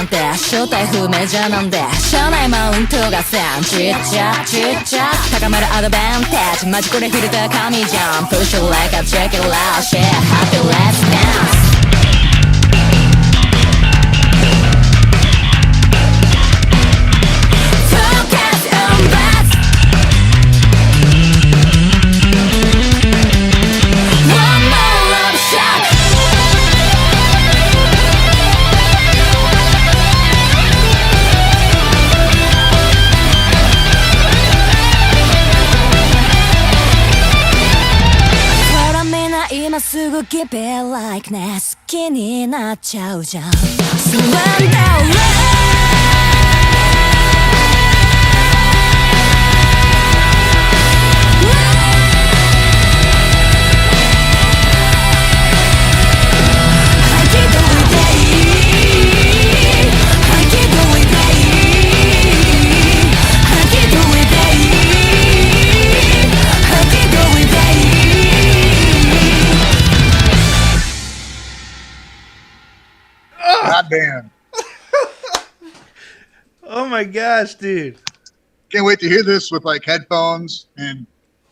なんて正体不明じゃなんで社内マウントがせんちっちゃちっちゃ高まるアドバンテージマジこれフィルター神じゃん Push it like a check it out Shit happy let's dance今すぐ Keep it like ね好きになっちゃうじゃん Surrender Band. Oh my gosh, dude. Can't wait to hear this with like headphones. And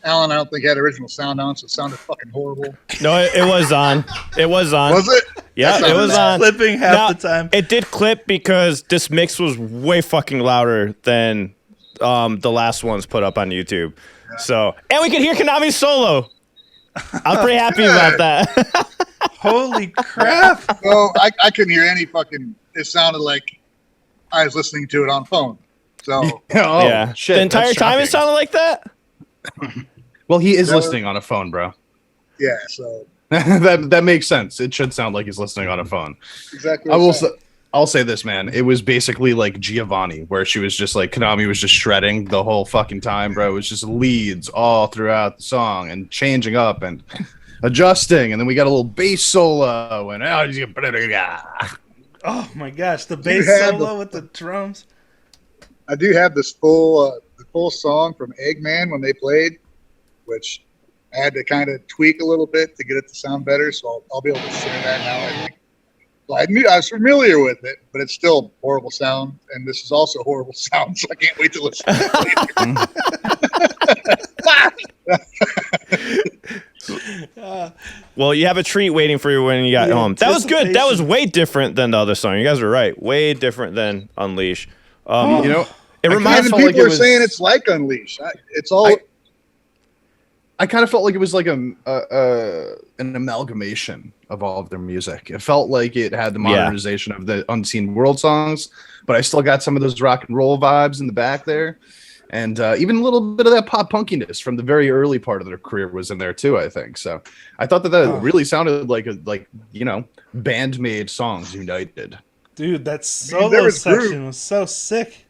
Alan, I don't think had original sound on, so it sounded fucking horrible. No, it was on. It was on. Was it? Yeah, it was on. Clipping half the time. It did clip because this mix was way fucking louder than the last ones put up on YouTube. Yeah. So, and we could hear Konami's solo. I'm pretty happy about that. Holy crap. So I couldn't hear any fucking, it sounded like I was listening to it on phone. So yeah, shit, the entire time it sounded like that. Well, he is listening on a phone, bro. Yeah, so that makes sense. It should sound like he's listening on a phone. Exactly. I'll say this, man. It was basically like Giovanni, where she was just like Konami was just shredding the whole fucking time, bro. It was just leads all throughout the song and changing up and adjusting, and then we got a little bass solo and oh my gosh, the bass solo with the drums. I do have this full song from Eggman when they played, which I had to kind of tweak a little bit to get it to sound better, so I'll be able to share that now, I think. I was familiar with it, but it's still horrible sound, and this is also horrible sound, so I can't wait to listen to it. Well, you have a treat waiting for you when you got home. That was good. That was way different than the other song. You guys are right. Way different than Unleash. You know, it reminds me. People are saying it's like Unleash. It's all. I kind of felt like it was like an amalgamation of all of their music. It felt like it had the modernization of the Unseen World songs, but I still got some of those rock and roll vibes in the back there. And even a little bit of that pop punkiness from the very early part of their career was in there too, I think. So I thought that really sounded like BAND-MAID songs united. Dude, that solo section was so sick.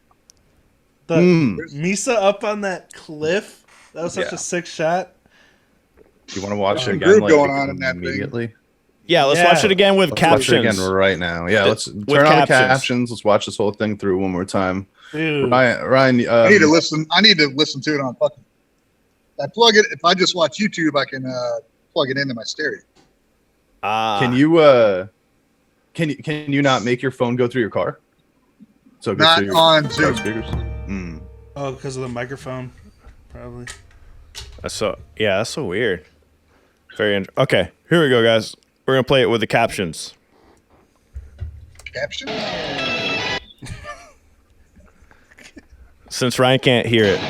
The Misa up on that cliff, that was such a sick shot. Do you want to watch it again? Going on in that immediately. Thing. Yeah, let's watch it again with captions. Watch it again right now. Yeah, let's turn on the captions. Let's watch this whole thing through one more time. Dude. Ryan, I need to listen. I need to listen to it on fucking. I plug it. If I just watch YouTube, I can plug it into my stereo. Can you not make your phone go through your car? So it goes not through your on car Zoom. Speakers. Oh, because of the microphone, probably. That's so weird. Very okay. Here we go, guys. We're gonna play it with the captions. Caption? Since Ryan can't hear it.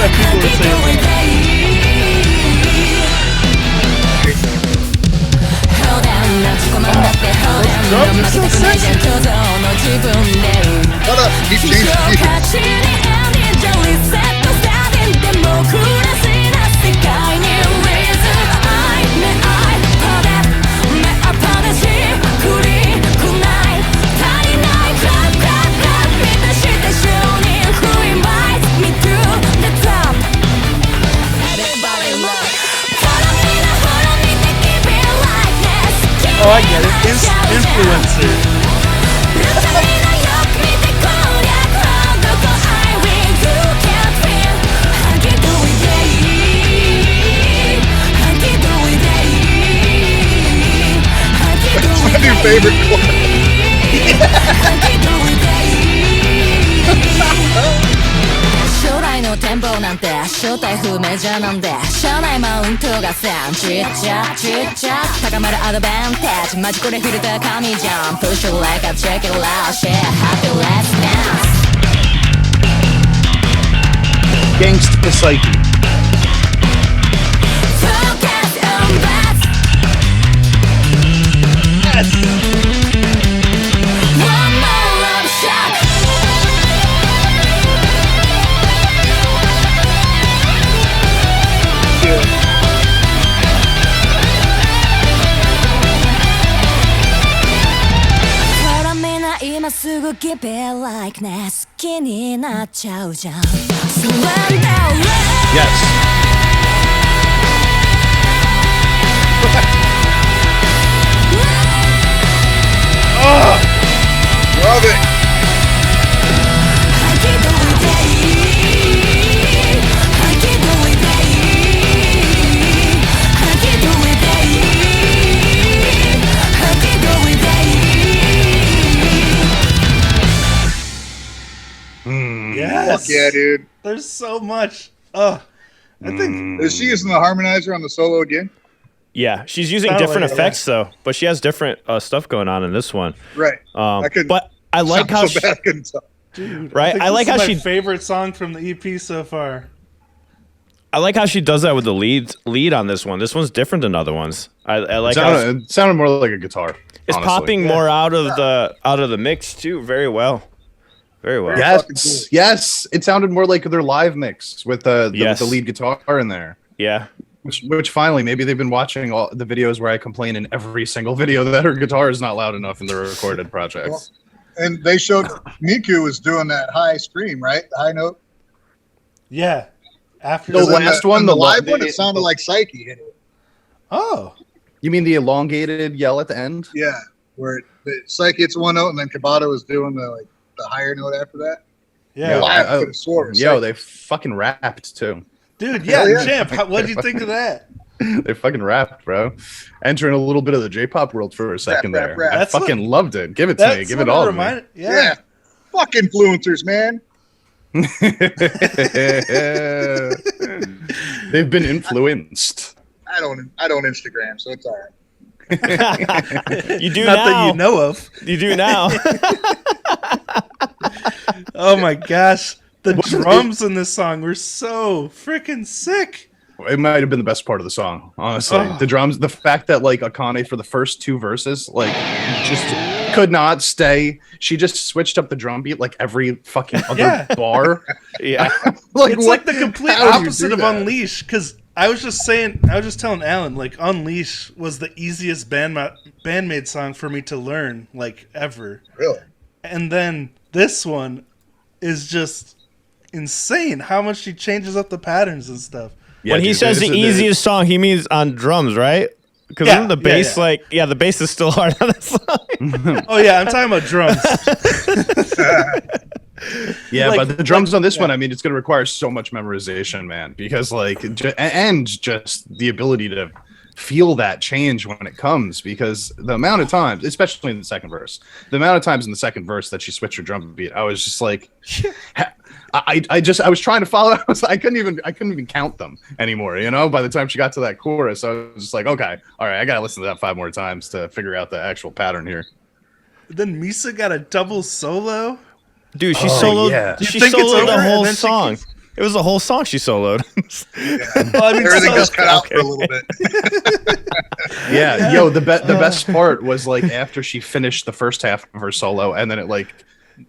what people were saying. Drums are so sexy. Shut up. Keep changing keys. Oh, I get it. Influencer. It's my new favorite chord. 将来の展望なんて正体不明じゃなんで社内マウントがせんちっちゃちっちゃ高まるアドバンテージマジこれフィルター神じゃん Push your leg up check it out share happy let's dance Gangsta Psyche. Focus on that Yes. One more love shot今すぐ Give it like ね好きになっちゃうじゃん Surrender Yes. Love it. Yes. Fuck yeah, dude. There's so much. I think Is she using the harmonizer on the solo again? Yeah, she's using Sounded different like it, effects though, but she has different stuff going on in this one. Right. I couldn't. But I like sound how so bad, I couldn't tell. dude, Right? think I like this how is my she- favorite song from the EP so far. I like how she does that with the lead on this one. This one's different than other ones. I like how It sounded more like a guitar. it's honestly. popping more out of the mix too. Very well. Very well. fucking cool. Yes, yes. It sounded more like their live mix with the Yes. lead guitar in there. Yeah. Which finally, maybe they've been watching all the videos where I complain in every single video that her guitar is not loud enough in the recorded projects. And they showed Miku was doing that high scream, right? The high note. Yeah. After The Because in last one, in the the live lo- one, it sounded like Psyche hit it. Oh. You mean the elongated yell at the end? Yeah, where Psyche hits one note, and then Kabata was doing the higher note after that. Yeah. Well, I could have swore it was Yo, Psyche. they fucking rapped too. Dude, yeah, Hell yeah. Champ, what did you think of that? They fucking rapped, bro. Entering a little bit of the J-pop world for a second rap, there. rap. I That's fucking what- loved it. Give it to me. That's Give what it all to reminded. Yeah. Yeah. Fuck influencers, man. me. They've been influenced. I don't Instagram, so it's all right. You do Not now. that you know of. You do now. Oh my gosh. The drums in this song were so freaking sick. It might have been the best part of the song, honestly. Oh. The drums, the fact that like Akane for the first two verses, like just could not stay. She just switched up the drum beat like every fucking other Yeah. bar. Yeah. Like It's like the complete how do you opposite do of that? Unleash. Because I was just telling Alan, like Unleash was the easiest BAND-MAID song for me to learn, like ever. Really? And then this one is just insane how much she changes up the patterns and stuff. Yeah, When he dude, says the it's- easiest song, he means on drums, right? Because Yeah, the bass, yeah. the bass is still hard on this song. Oh yeah, I'm talking about drums. Yeah, Like- but the drums like- on this yeah. one, I mean, it's going to require so much memorization, man, because like, and just the ability to feel that change when it comes, because the amount of times, especially in the second verse, the amount of times in the second verse that she switched her drum beat, I was just like, I was trying to follow. I couldn't even count them anymore. You know, by the time she got to that chorus, I was just like, okay, all right, I got to listen to that 5 more times to figure out the actual pattern here. Then Misa got a double solo. Dude, she Oh, soloed. yeah. You She think it's soloed over the and whole then she song. keeps- It was the whole song she soloed. Well, I mean, Everything so- just cut out for a little bit. Yeah, yo, the best part was like after she finished the first half of her solo, and then it like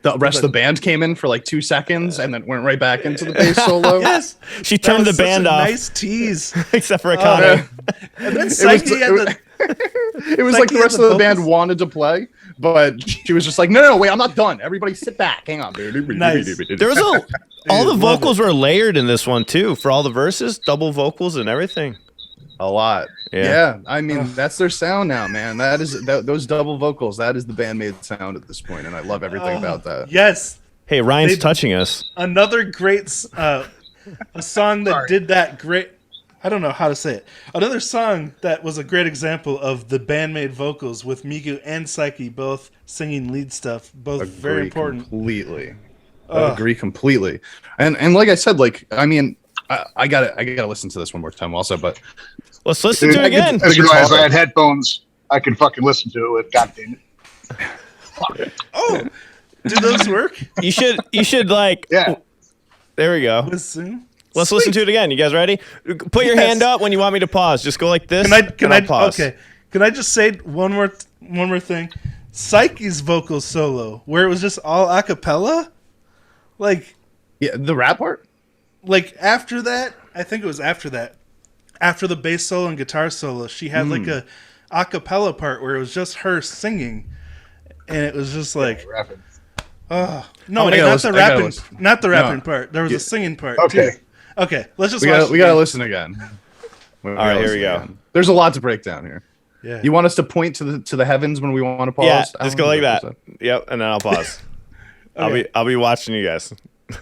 the rest of the band came in for like 2 seconds, and then went right back into the bass solo. Yes, She that turned the was such band a off, Nice tease. except for Akane. And then Psyche had the. It was like the Psyche rest had of the the band vocals. wanted to play, but she was just like, no, wait, I'm not done. Everybody sit back. Hang on. Nice. There was all the love vocals were layered in this one too for all the verses, double vocals and everything. A lot. Yeah. Yeah. I mean, that's their sound now, man. Those double vocals. That is the bandmade sound at this point, and I love everything about that. Yes, Hey, Ryan's They- touching us. another great a song that Sorry. did that great. I don't know how to say it. Another song that was a great example of the bandmade vocals with Migu and Psyche both singing lead stuff, both very important. Completely. I agree completely. And like I said, like I mean, I gotta listen to this one more time also, but Let's listen Dude, to it again. I just realized I had headphones. I could fucking listen to it with. God damn it. Oh, do those work? You should like. Yeah. There we go. Listen. Let's listen to it again. You guys ready? Put your Yes. hand up when you want me to pause. Just go like this. Can and I I'll pause. okay. Can I just say one more thing? Psyche's vocal solo, where it was just all a cappella, like yeah, the rap part. after that, I think it was after that, after the bass solo and guitar solo, she had like a cappella part where it was just her singing, and it was just like, Rapping. no, I gotta not listen- the I gotta rapping, listen. not the rapping No. part. There was a singing part. Okay. Too. Okay, let's just We watch gotta it again. listen again. All right, here we go. There's a lot to break down here. Yeah. You want us to point to the heavens when we want to pause? Yeah, I just don't go like know that. Yep, and then I'll pause. Okay. I'll be watching you guys.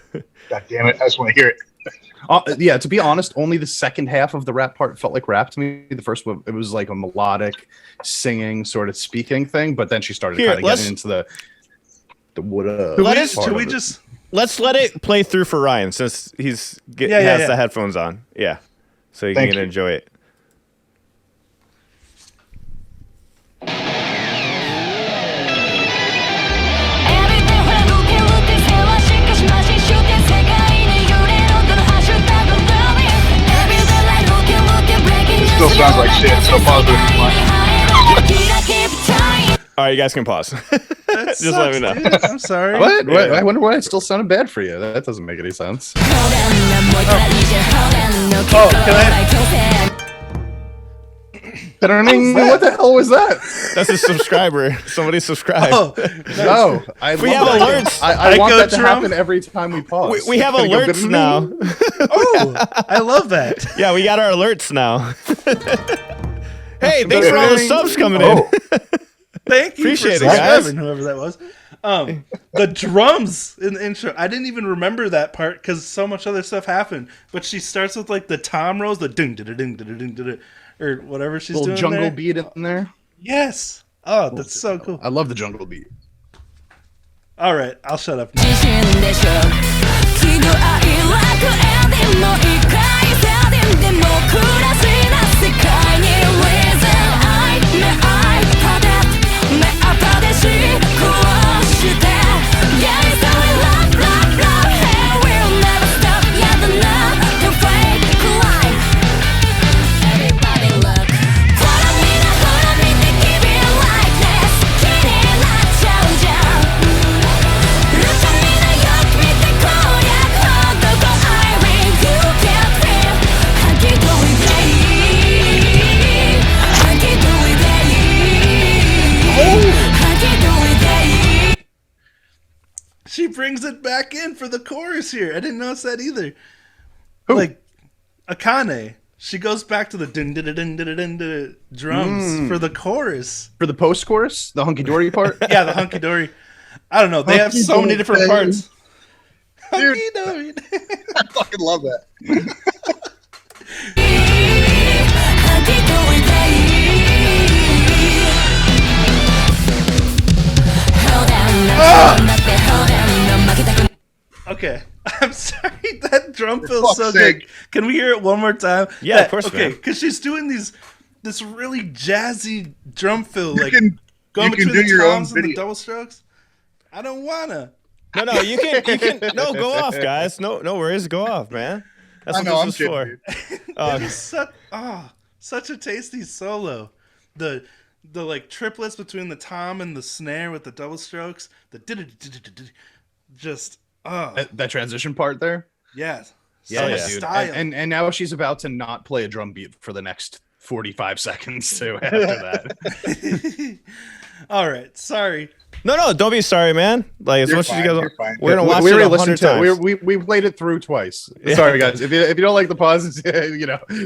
God damn it. I just want to hear it. Yeah, to be honest, only the second half of the rap part felt like rap to me. The first one, it was like a melodic, singing, sort of speaking thing. But then she started Here, kind of let's- getting into the what up. Should we just? Let's let it play through for Ryan since he has yeah. the headphones on. Yeah, so you Thank can you. enjoy it. Still sounds like shit, so pause it. All right, you guys can pause. Just let me know. Dude. I'm sorry. What? Yeah. I wonder why it still sounded bad for you. That doesn't make any sense. Oh, can I? What the hell was that? That's a subscriber. Somebody subscribe. Oh, No, We have alerts. I want Echo that to drum? happen every time we pause. We have It's gonna go alerts now. oh, I love that. Yeah, we got our alerts now. Hey, thanks for all the subs coming in. Thank you Appreciate for it, guys. subscribing, whoever that was. The drums in the intro, I didn't even remember that part because so much other stuff happened. But she starts with like the tom rolls, the ding ding ding ding ding ding, or whatever she's Little doing jungle there. beat in there. Yes. Oh, that's so cool. I love the jungle beat. All right, I'll shut up now. She brings it back in for the chorus here. I didn't notice that either. Who? Like Akane, she goes back to the din din din din din din drums for the chorus. For the post chorus, the hunky dory part. Yeah, the hunky dory. I don't know. They have so many different Hunky-dory. parts. Hunky dory. I fucking love that. Okay, I'm sorry. That drum feels fuck's so sake. good. Can we hear it one more time? Yeah, of course, Okay, man. because she's doing this really jazzy drum fill, You like can going you can between do the your own toms and the video. double strokes. I don't wanna. No, you can. No, go off, guys. No worries. Go off, man. That's I what know, I'm this is kidding, for. dude. It is such a tasty solo. The like triplets between the tom and the snare with the double strokes. Just That transition part there. yeah. Yeah, So much dude. style. And now she's about to not play a drum beat for the next 45 seconds too after that. All right, sorry. No, don't be sorry, man. Like as You're much as fine, you guys, you're fine. we're gonna watch we it already 100 listened to times. it. We played it through twice. Sorry guys, if you don't like the pauses,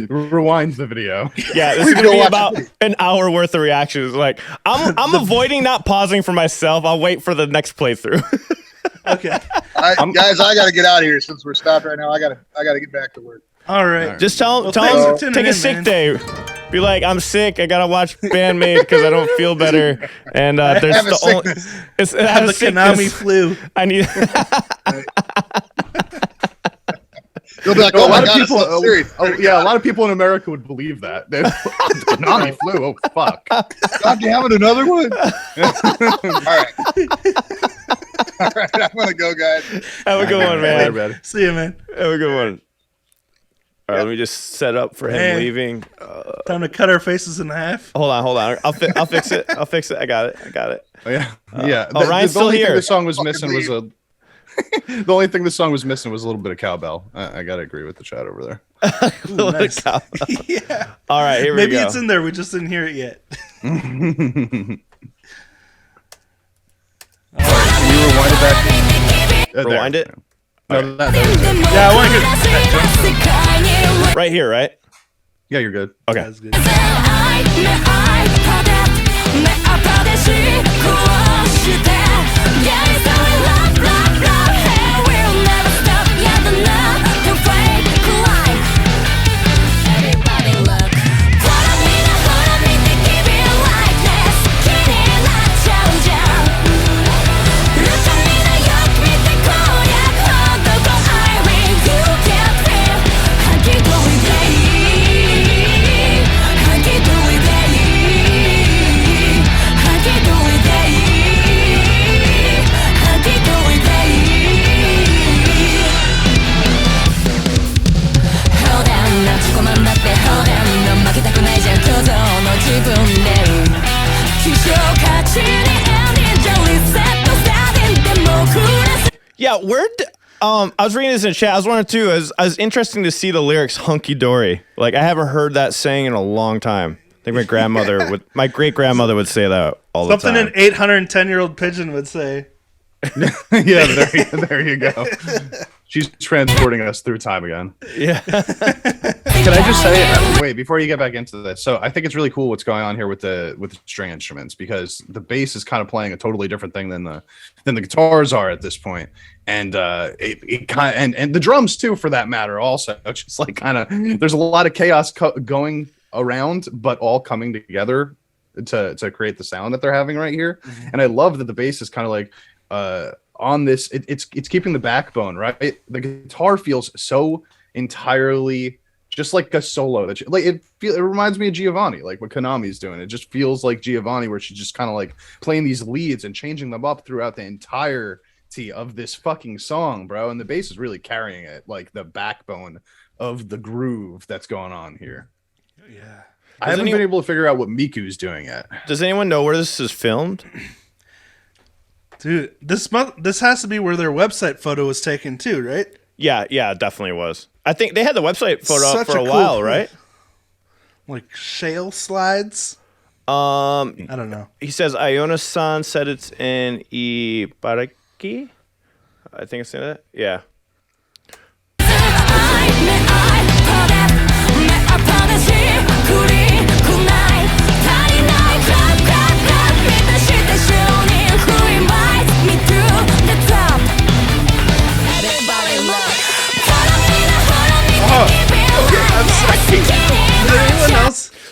rewind the video. Yeah, this is gonna be about an hour worth of reactions. Like I'm avoiding not pausing for myself. I'll wait for the next playthrough. Okay. All right, guys, I got to get out of here since we're stopped right now. I got to get back to work. All right. Just tell thanks for them tuning take a in, sick man. day. Be like, I'm sick. I gotta watch BAND-MAID because I don't feel better. And there's have a the only sickness. I have the Konami flu. I need. They'll be like, A oh my lot of God, it's people, so serious. yeah, a lot of people in America would believe that. Konami flu. Oh fuck. God, you having another one? All right. All right, I'm going to go, guys. Have a good one, Later, man. man. See you, man. Have a good one. All right, let me just set up for him Hey. leaving. Time to cut our faces in half. Hold on. I'll fix it. I'll fix it. I got it. Oh, yeah, yeah. oh, Ryan's still only here. thing the song was missing Fucking was a. The only thing the song was missing was a little bit of cowbell. I gotta agree with the chat over there. Ooh, nice. Cow. Yeah. All right, here we Maybe go. it's in there. We just didn't hear it yet. Can you rewind it back? There. Rewind it? No, Yeah, I want to hear Right here, right? yeah, you're good. Okay. That's good. Yeah, I was reading this in chat. I was wondering too. I was interesting to see the lyrics "hunky dory." Like I haven't heard that saying in a long time. I think my great grandmother would say that all the time. Something an 810-year-old pigeon would say. Yeah, there you go. She's transporting us through time again. Yeah. Can I just say, wait, before you get back into this? So I think it's really cool what's going on here with the string instruments, because the bass is kind of playing a totally different thing than the guitars are at this point, and it kind of, and the drums too, for that matter. Also, it's just like kind of there's a lot of chaos going around, but all coming together to create the sound that they're having right here. Mm-hmm. And I love that the bass is kind of like on this. It's keeping the backbone, right? The guitar feels so entirely just like a solo that it reminds me of Giovanni, like what Konami's doing. It just feels like Giovanni, where she's just kind of like playing these leads and changing them up throughout the entirety of this fucking song, bro. And the bass is really carrying it, like the backbone of the groove that's going on here. Yeah. I haven't been able to figure out what Miku's doing yet. Does anyone know where this is filmed? Dude, this has to be where their website photo was taken too, right? Yeah, it definitely was. I think they had the website photo up Such for a a cool while, proof. right? Like shale slides. I don't know. He says Iona-san said it's in Ibaraki. I think it's in that. Yeah.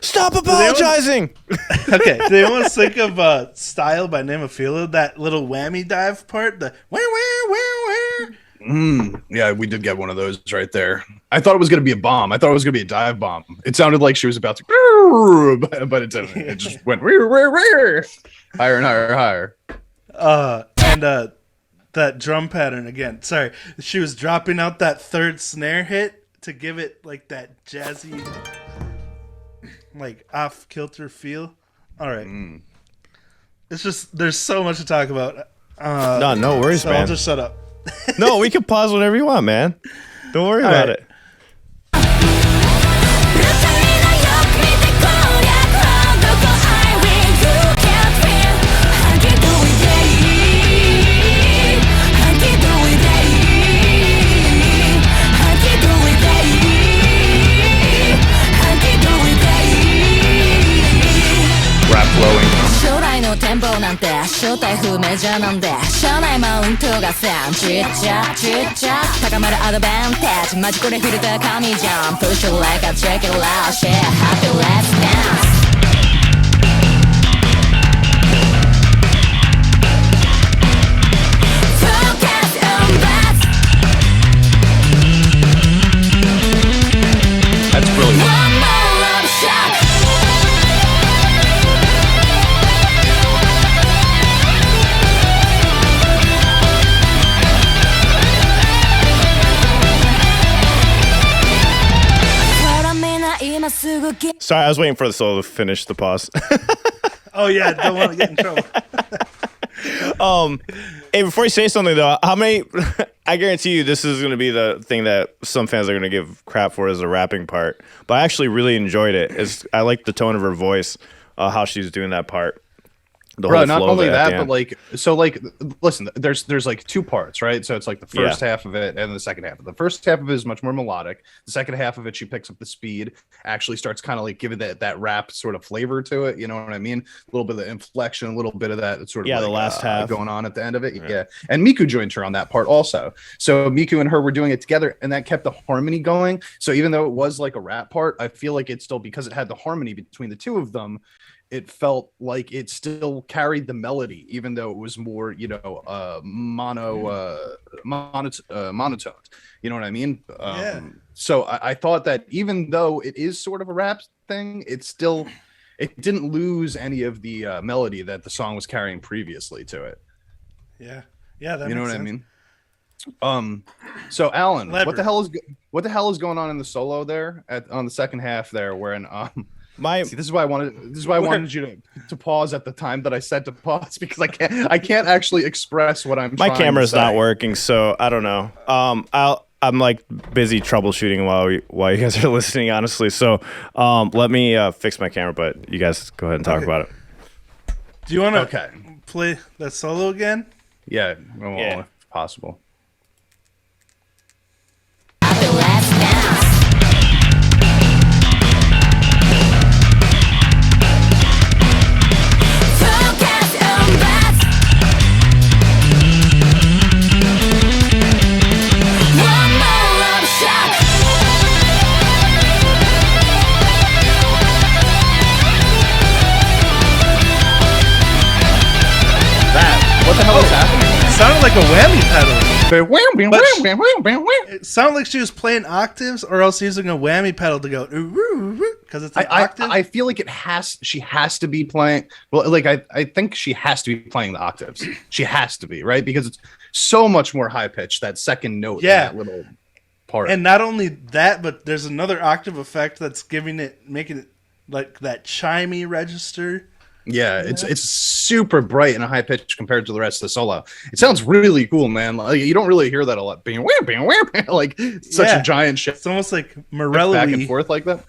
Stop apologizing! Okay, do you want to think of Style by Name of Fila? That little whammy dive part? The where? Yeah, we did get one of those right there. I thought it was going to be a bomb. I thought it was going to be a dive bomb. It sounded like she was about to, but it didn't. It just went higher and higher and higher. And that drum pattern again. Sorry, she was dropping out that third snare hit to give it like that jazzy, like off kilter feel. All right, it's just there's so much to talk about. No worries, so man. I'll just shut up. No, we can pause whenever you want, man. Don't worry about right. it. Rap flowing. 将来の展望なんて正体不明じゃなんで社内マウントがさんちっちゃちっちゃ高まるアドバンテージマジこれフィルター神じゃん Push it like a check it out Share happy let's dance Focus on that That's brilliant. One more love shot Sorry, I was waiting for the solo to finish the pause. Oh yeah, don't want to get in trouble. Hey, before you say something though, how many? I guarantee you, this is going to be the thing that some fans are going to give crap for is the rapping part. But I actually really enjoyed it. I like the tone of her voice, how she's doing that part. Bro, not only that, but like, so like, listen, there's like two parts, right? So it's like the first half of it and the second half. The first half of it is much more melodic. The second half of it, she picks up the speed, actually starts kind of like giving that rap sort of flavor to it. You know what I mean? A little bit of inflection, a little bit of that sort of the like, last half going on at the end of it. Yeah. And Miku joined her on that part also. So Miku and her were doing it together, and that kept the harmony going. So even though it was like a rap part, I feel like it still, because it had the harmony between the two of them, it felt like it still carried the melody, even though it was more, you know, monotoned. You know what I mean? So I thought that even though it is sort of a rap thing, it didn't lose any of the melody that the song was carrying previously to it. Yeah, that you know makes what sense. I mean? So Alan, Elaborate. what the hell is going on in the solo there on the second half there, wherein See, this is why I wanted you to pause at the time that I said to pause, because I can't actually express what I'm. My trying camera's to say. not working, so I don't know. I'm like busy troubleshooting while you guys are listening, honestly. So let me fix my camera, but you guys go ahead and talk about it. Do you want to play that solo again? Yeah, well, if possible. Let's dance Focus on that One more love shot What the hell is happening? It sounded like a whammy pedal. It It sounded like she was playing octaves, or else using a whammy pedal to go because it's an octave. I feel like she has to be playing. Well, like I think she has to be playing the octaves. She has to be, right? Because it's so much more high pitched, that second note. Yeah. In that little part. And not only that, but there's another octave effect that's making it like that chimey register. Yeah, it's super bright and high pitched compared to the rest of the solo. It sounds really cool, man. Like, you don't really hear that a lot. Like such a giant shift. It's almost like Morello back and forth like that.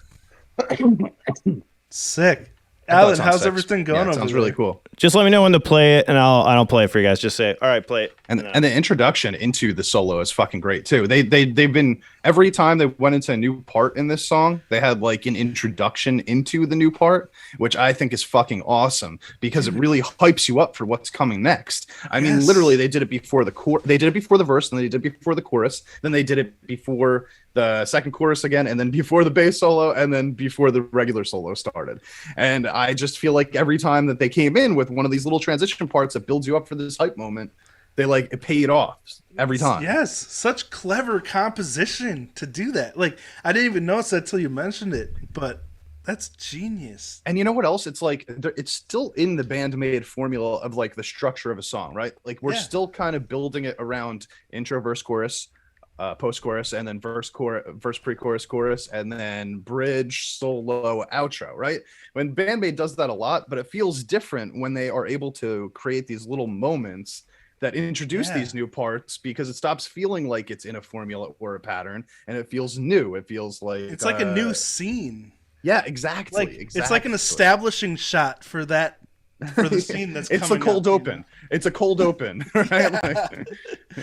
Sick. Alan, how's everything going? It sounds really cool. Just let me know when to play it, and I'll play it for you guys. Just say, all right, play it. And the introduction into the solo is fucking great too. They've been, every time they went into a new part in this song, they had like an introduction into the new part, which I think is fucking awesome because it really hypes you up for what's coming next. I mean, literally, they did it before they did it before the verse, and they did it before the chorus, then they did it before the second chorus again, and then before the bass solo, and then before the regular solo started. And I just feel like every time that they came in with one of these little transition parts that builds you up for this hype moment, they like it paid off every time. Yes, such clever composition to do that. Like, I didn't even notice that till you mentioned it, but That's genius. And you know what else? It's like it's still in the BAND-MAID formula of like the structure of a song, right? Like we're still kind of building it around intro, verse, chorus, post chorus, and then verse, pre-chorus, chorus, and then bridge, solo, outro, right? When BAND-MAID does that a lot, but it feels different when they are able to create these little moments that introduce these new parts, because it stops feeling like it's in a formula or a pattern, and it feels new. It feels like it's like a new scene. Yeah, exactly. Like it's like an establishing shot for the scene that's it's coming a cold up, open. It's a cold open, right? Like,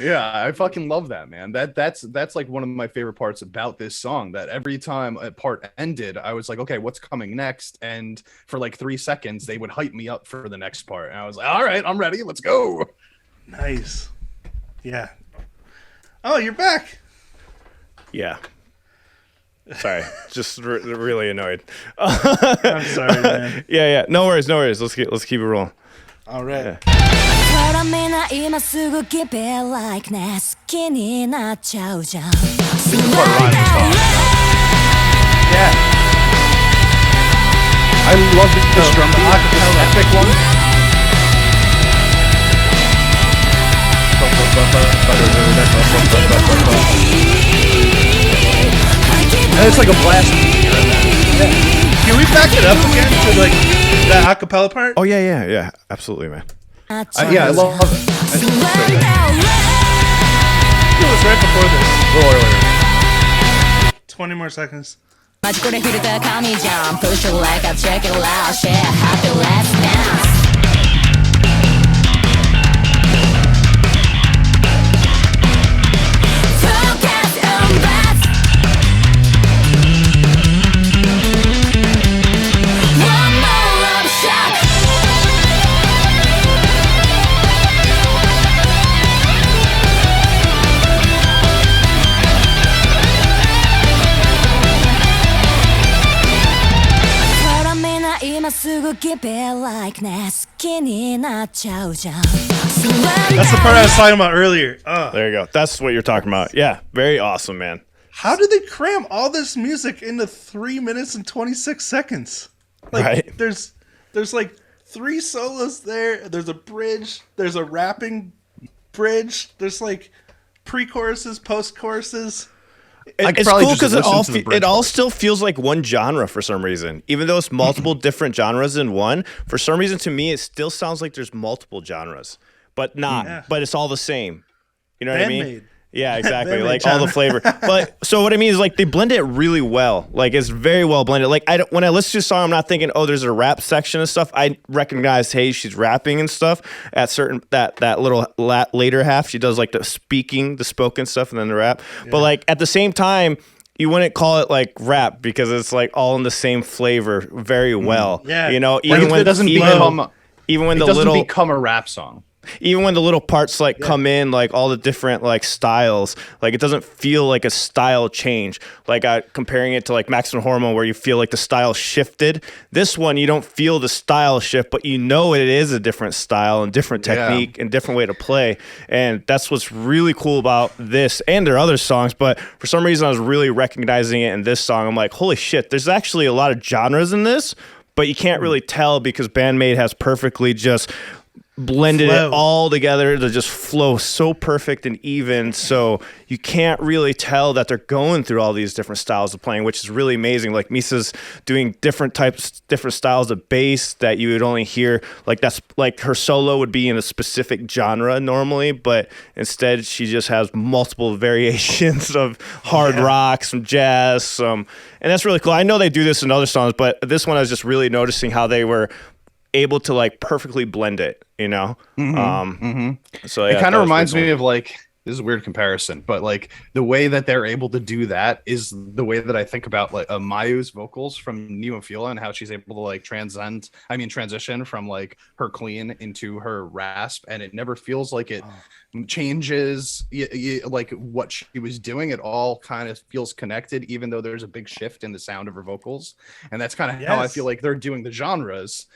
yeah, I fucking love that, man. That's like one of my favorite parts about this song, that every time a part ended, I was like, okay, what's coming next? And for like 3 seconds, they would hype me up for the next part. And I was like, all right, I'm ready. Let's go. Nice. Yeah. Oh, you're back. Yeah. Sorry, just really annoyed. I'm sorry, man. Yeah. No worries. Let's keep it rolling. All right. Yeah. 絡めない今すぐ keep it like ね好きになっちゃうじゃん Yeah. I love the drum beat, this epic one. And it's like a blast. Can we back it up again to like that acapella part? Oh yeah. Absolutely, man. Yeah, I love it. I think it's so good. It was right before this. A little earlier. 20 more seconds. マジこれフィルター神じゃん Push it like a check it loud Share happy let's dance Focus on that One more love shot今すぐ keep it like ね好きになっちゃうじゃん That's the part I was talking about earlier. There you go. That's what you're talking about. Yeah, very awesome, man. How did they cram all this music into 3 minutes and 26 seconds? Like, Right. There's like 3 solos there. There's a bridge. There's a rapping bridge. There's like pre-choruses, post-choruses. It's cool because it all still feels like one genre for some reason. Even though it's multiple different genres in one, for some reason to me it still sounds like there's multiple genres, but not. Yeah. But it's all the same. You know what I mean? BAND-MAID. Yeah, exactly. BAND-MAID Like all the flavor. But so what I mean is like they blend it really well. Like it's very well blended. Like when I listen to a song, I'm not thinking, oh, there's a rap section and stuff. I recognize, hey, she's rapping and stuff at certain that little later half. She does like the spoken stuff, and then the rap. Yeah. But like at the same time, you wouldn't call it like rap because it's like all in the same flavor very well. Yeah. You know, Like even when it doesn't become a rap song. Even when the little parts like come in, like all the different like styles, like it doesn't feel like a style change. Like comparing it to like Maximum Hormone, where you feel like the style shifted. This one, you don't feel the style shift, but you know it is a different style and different technique and different way to play. And that's what's really cool about this and their other songs. But for some reason, I was really recognizing it in this song. I'm like, holy shit, there's actually a lot of genres in this, but you can't really tell because BAND-MAID has perfectly just blended it all together to just flow so perfect and even, so you can't really tell that they're going through all these different styles of playing, which is really amazing. Like Misa's doing different styles of bass that you would only hear, like that's like her solo would be in a specific genre normally, but instead she just has multiple variations of hard rock, some jazz, and that's really cool. I know they do this in other songs, but this one I was just really noticing how they were able to like perfectly blend it, you know? So yeah, it kind of reminds me of like, this is a weird comparison, but like the way that they're able to do that is the way that I think about like Mayu's vocals from Neophila and how she's able to like transition from like her clean into her rasp, and it never feels like it changes like what she was doing. It all kind of feels connected, even though there's a big shift in the sound of her vocals. And that's kind of how I feel like they're doing the genres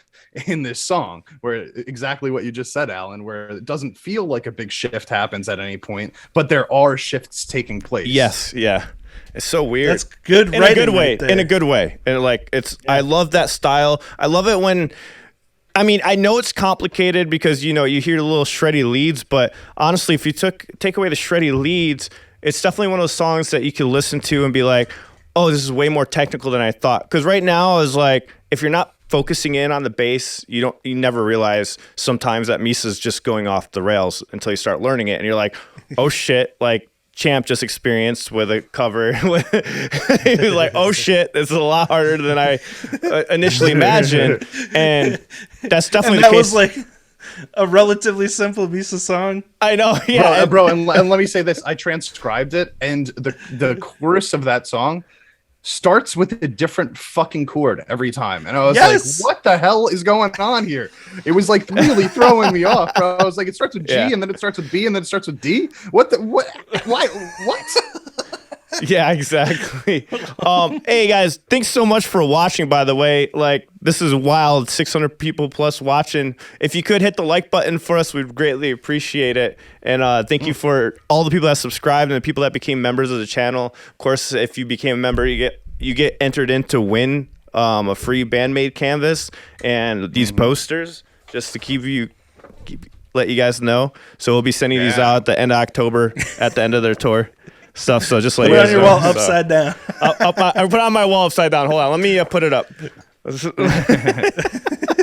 in this song, where exactly what you just said, Alan, where it doesn't feel like a big shift happens at any point point, but there are shifts taking place. Yes, yeah. It's so weird. That's good in writing a good way. right there. In a good way. And like I love that style. I love it when I know it's complicated because you hear the little shreddy leads, but honestly, if you take away the shreddy leads, it's definitely one of those songs that you can listen to and be like, oh, this is way more technical than I thought. Because right now is like, if you're not focusing in on the bass, you never realize sometimes that Misa's just going off the rails until you start learning it, and you're like, oh shit, like Champ just experienced with a cover. He was like, oh shit, this is a lot harder than I initially imagined, and that's definitely and that the case. was like a relatively simple Misa song. I know, yeah, bro. And let me say this: I transcribed it, and the chorus of that song starts with a different fucking chord every time, and I was like, "What the hell is going on here?" It was like really throwing me off, bro. I was like, "It starts with G, and then it starts with B, and then it starts with D. What? Why? What?" Yeah, exactly. Hey guys, thanks so much for watching, by the way. Like, this is wild, 600 people plus watching. If you could hit the like button for us, we'd greatly appreciate it. And thank you for all the people that subscribed and the people that became members of the channel. Of course, if you became a member, you get entered in to win a free BAND-MAID canvas and these posters, just to let you guys know. So we'll be sending these out at the end of October at the end of their tour. Stuff, so just like put it on your wall upside down. I put it on my wall upside down. Hold on, let me put it up.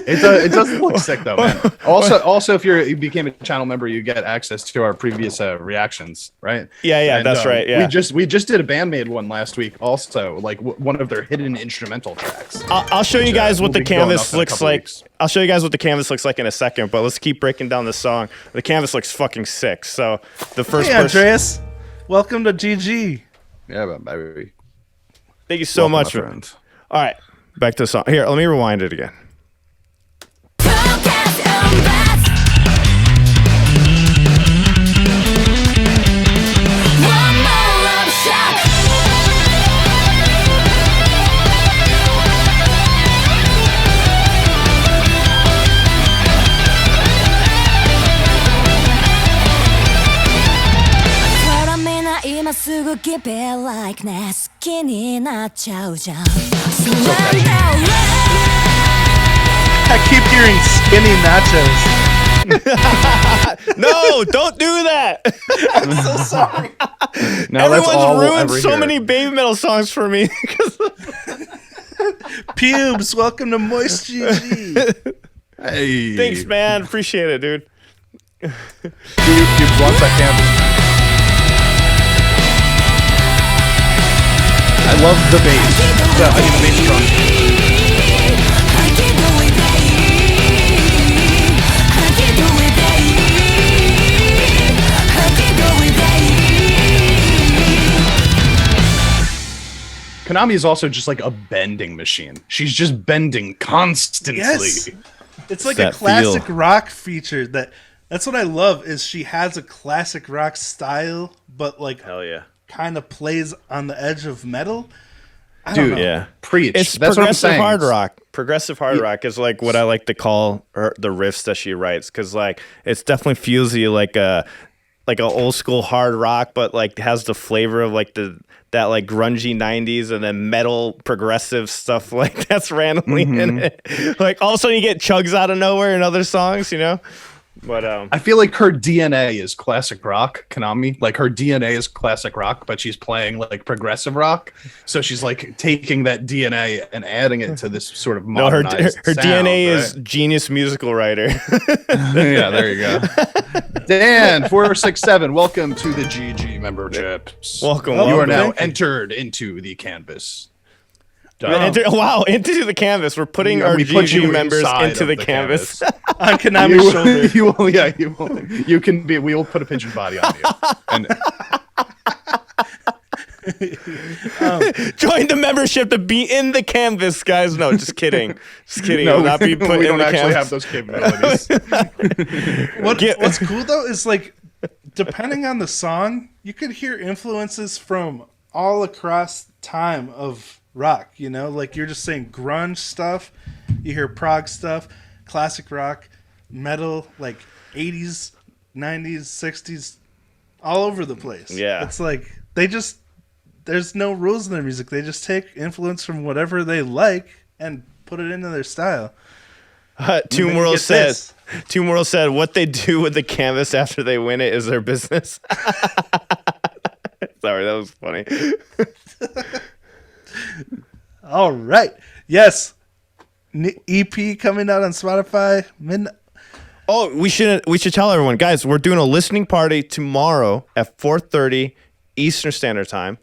It does look sick though, man. Also, if you became a channel member, you get access to our previous reactions, right? Yeah, and, that's right. Yeah, we just did a BAND-MAID one last week. Also, like one of their hidden instrumental tracks. I'll show you guys what the canvas looks like. Weeks. I'll show you guys what the canvas looks like in a second. But let's keep breaking down the song. The canvas looks fucking sick. So the first Hey, Andreas. Welcome to GG. Yeah, baby. Thank you so much, friend. All right, back to the song. Here, let me rewind it again. Keep it like ね好きになっちゃうじゃん I keep hearing skinny nachos. No, don't do that. I'm so sorry. No, that's all Everyone's we'll ruined ever so hear. many baby metal songs for me. Pubes, welcome to Moist GG. Hey, Thanks, man. Appreciate it, dude. Pubes wants that canvas. I love the bass. The bass drum. Konami is also just like a bending machine. She's just bending constantly. Yes. It's like That a classic feel. rock feature that's what I love is she has a classic rock style, but like Hell yeah. kind of plays on the edge of metal. I don't Dude, know. Yeah. preach. It's That's what I'm progressive saying. hard rock. Progressive hard rock is like what I like to call the riffs that she writes, because like it's definitely feels you like a old school hard rock, but like has the flavor of like that like grungy 90s and then metal progressive stuff like that's randomly in it. Like all of a sudden you get chugs out of nowhere in other songs, you know? But I feel like her DNA is classic rock, Konami. Like her DNA is classic rock, but she's playing like progressive rock. So she's like taking that DNA and adding it to this sort of no, her modernized her sound, DNA right? is genius musical writer. Yeah, there you go. Dan 467, welcome to the GG memberships. Welcome. You are now Thank you. entered into the canvas. Into the canvas. We're putting Yeah, our we put you GG members inside into of the the canvas. On Konami's shoulder. You can be. We will put a pigeon body on you. And Join the membership to be in the canvas, guys. No, just kidding. Just kidding. no, You'll not be put we in don't the actually canvas. have those capabilities. What's cool though is like depending on the song, you could hear influences from all across time of rock, you know? Like you're just saying grunge stuff, you hear prog stuff, classic rock, metal, like 80s, 90s, 60s, all over the place. Yeah. It's like there's no rules in their music. They just take influence from whatever they like and put it into their style. Tomb World says, what they do with the canvas after they win it is their business. Sorry, that was funny. All right. Yes. EP coming out on Spotify. Oh, we should tell everyone, guys, we're doing a listening party tomorrow at 4:30 Eastern Standard Time.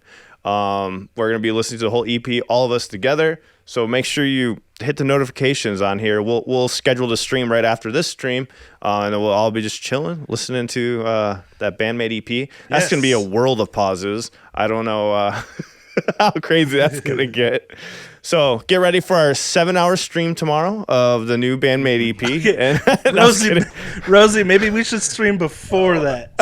We're going to be listening to the whole EP, all of us together. So make sure you hit the notifications on here. We'll schedule the stream right after this stream, and then we'll all be just chilling, listening to that BAND-MAID EP. That's going to be a world of pauses. I don't know how crazy that's going to get. So get ready for our 7-hour stream tomorrow of the new BAND-MAID EP. And Rosie, maybe we should stream before that.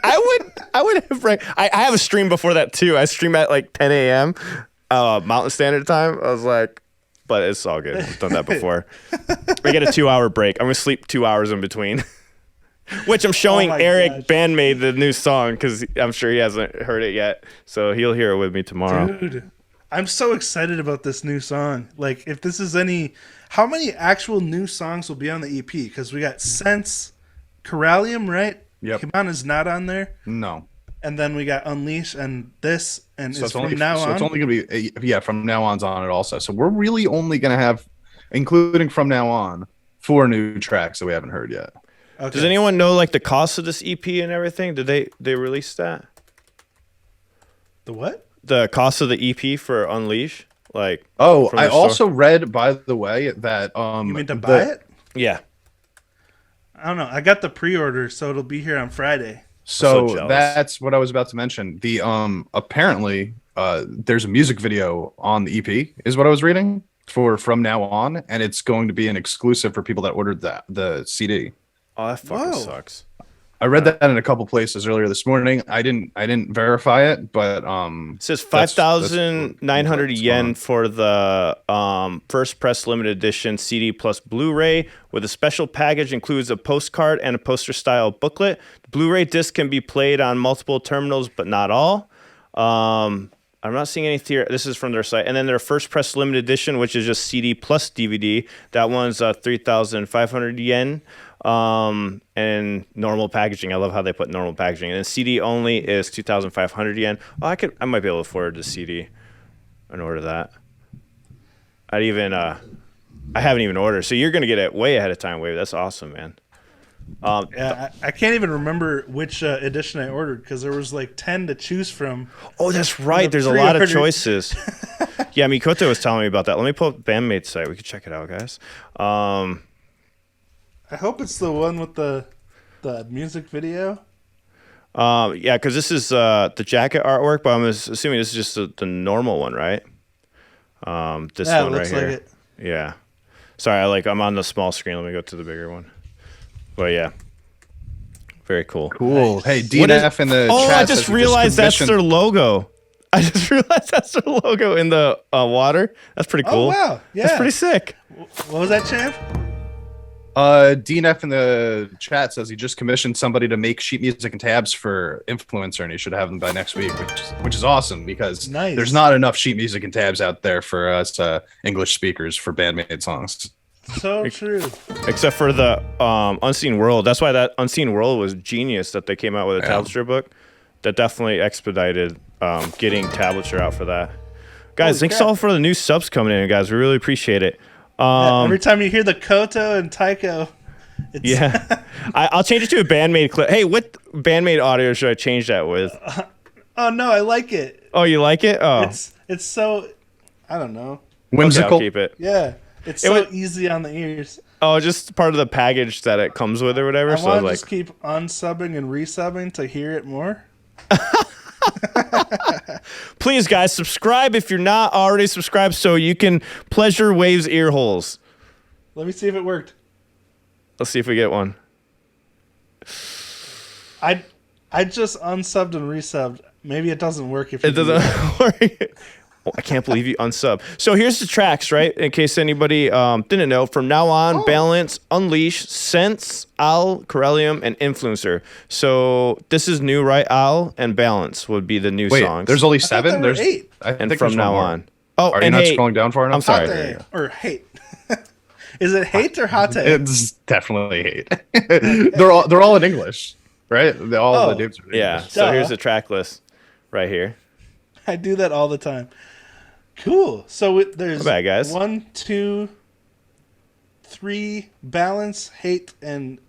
I would have. I have a stream before that too. I stream at like 10 a.m. Mountain Standard Time. I was like, but it's all good. I've done that before. We get a 2-hour break. I'm gonna sleep 2 hours in between. Which I'm showing Eric BAND-MAID the new song because I'm sure he hasn't heard it yet. So he'll hear it with me tomorrow. Dude, I'm so excited about this new song. Like, if this is how many actual new songs will be on the EP? Because we got Sense, Corallium, right? Yep. Hiban is not on there. No. And then we got Unleash and this, and So it's from now on. So it's only going to be, from now on's on it also. So we're really only going to have, including from now on, 4 new tracks that we haven't heard yet. Okay. Does anyone know like the cost of this EP and everything? Did they release that? The what? The cost of the EP for Unleash? Like, I also read, by the way, that you mean to buy it? Yeah. I don't know. I got the pre-order, so it'll be here on Friday. So that's what I was about to mention. The apparently there's a music video on the EP, is what I was reading, for From Now On, and it's going to be an exclusive for people that ordered the CD. Oh, that fucking sucks. I read that in a couple places earlier this morning. I didn't verify it, but it says 5,900 yen for the first press limited edition CD plus Blu-ray with a special package, includes a postcard and a poster style booklet. The Blu-ray disc can be played on multiple terminals, but not all. I'm not seeing any this is from their site. And then their first press limited edition, which is just CD plus DVD. That one's 3,500 yen. And normal packaging. I love how they put normal packaging. And then CD only is 2,500 yen. Oh, I might be able to afford the CD and order that. I haven't even ordered. So you're gonna get it way ahead of time, Wave. That's awesome, man. Yeah, I can't even remember which edition I ordered because there was like 10 to choose from. Oh, that's right. There's a lot of choices. Yeah, Mikoto was telling me about that. Let me pull up BAND-MAID's site. We can check it out, guys. I hope it's the one with the music video. Yeah, because this is the jacket artwork, but I'm assuming this is just the normal one, right? This one right here. Like it. Yeah. Sorry, I'm on the small screen. Let me go to the bigger one. But yeah, very cool. Cool. Nice. Hey, DNF in the chat. I just realized that's their logo. I just realized that's their logo in the water. That's pretty cool. Oh wow, yeah, that's pretty sick. What was that, champ? DNF in the chat says he just commissioned somebody to make sheet music and tabs for Influencer, and he should have them by next week, which is awesome because there's not enough sheet music and tabs out there for us English speakers for BAND-MAID songs. So true. Except for the Unseen World. That's why that Unseen World was genius that they came out with a tablature book. That definitely expedited getting tablature out for that. Guys, thanks all for the new subs coming in, guys. We really appreciate it. Every time you hear the Koto and Taiko, yeah, I'll change it to a BAND-MAID clip. Hey, what BAND-MAID audio should I change that with? Oh no, I like it. Oh, you like it? Oh, it's so, I don't know, whimsical. Okay, I'll keep it. Yeah, it's so easy on the ears. Oh, just part of the package that it comes with or whatever. I want to just keep unsubbing and resubbing to hear it more. Please, guys, subscribe if you're not already subscribed so you can pleasure Wave's ear holes. Let me see if it worked. Let's see if we get one. I just unsubbed and resubbed. Maybe it doesn't work if it doesn't work. Oh, I can't believe you unsub. So here's the tracks, right? In case anybody didn't know. From now on, Balance, Unleash, Sense, Owl, Corellium, and Influencer. So this is new, right? Owl and Balance would be the new songs. There's only thought 7? there were There's 8. I and think from there's now one more. on. Oh, Are you and not Hate. scrolling down far enough? I'm sorry. Hate or hate? Is it hate or hate? It's definitely hate. they're all in English, right? All the dudes are in Yeah. English. So Duh. here's the track list right here. I do that all the time. Cool. So there's Not bad, guys. 1, 2, 3 Balance, Hate, and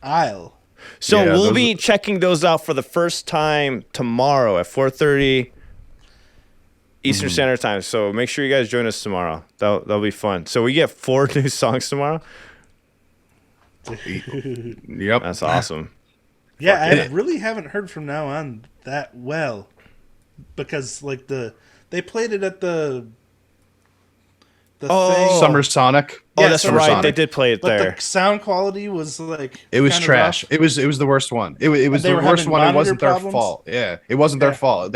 Isle. So Yeah, we'll those be checking those out for the first time tomorrow at 4:30 Eastern Standard Time. So make sure you guys join us tomorrow. That'll be fun. So we get 4 new songs tomorrow. Yep. That's awesome. Yeah, Fuck I it. really haven't heard from now on that well, because like they played it at the Oh. thing. Summer Sonic. Oh, Yeah, that's Summer right. Sonic. They did play it But there. the sound quality was like It was kind of trash. rough. It was the worst one. It was They the were worst having one. It monitor wasn't their problems? fault. Yeah, it wasn't their Yeah. fault.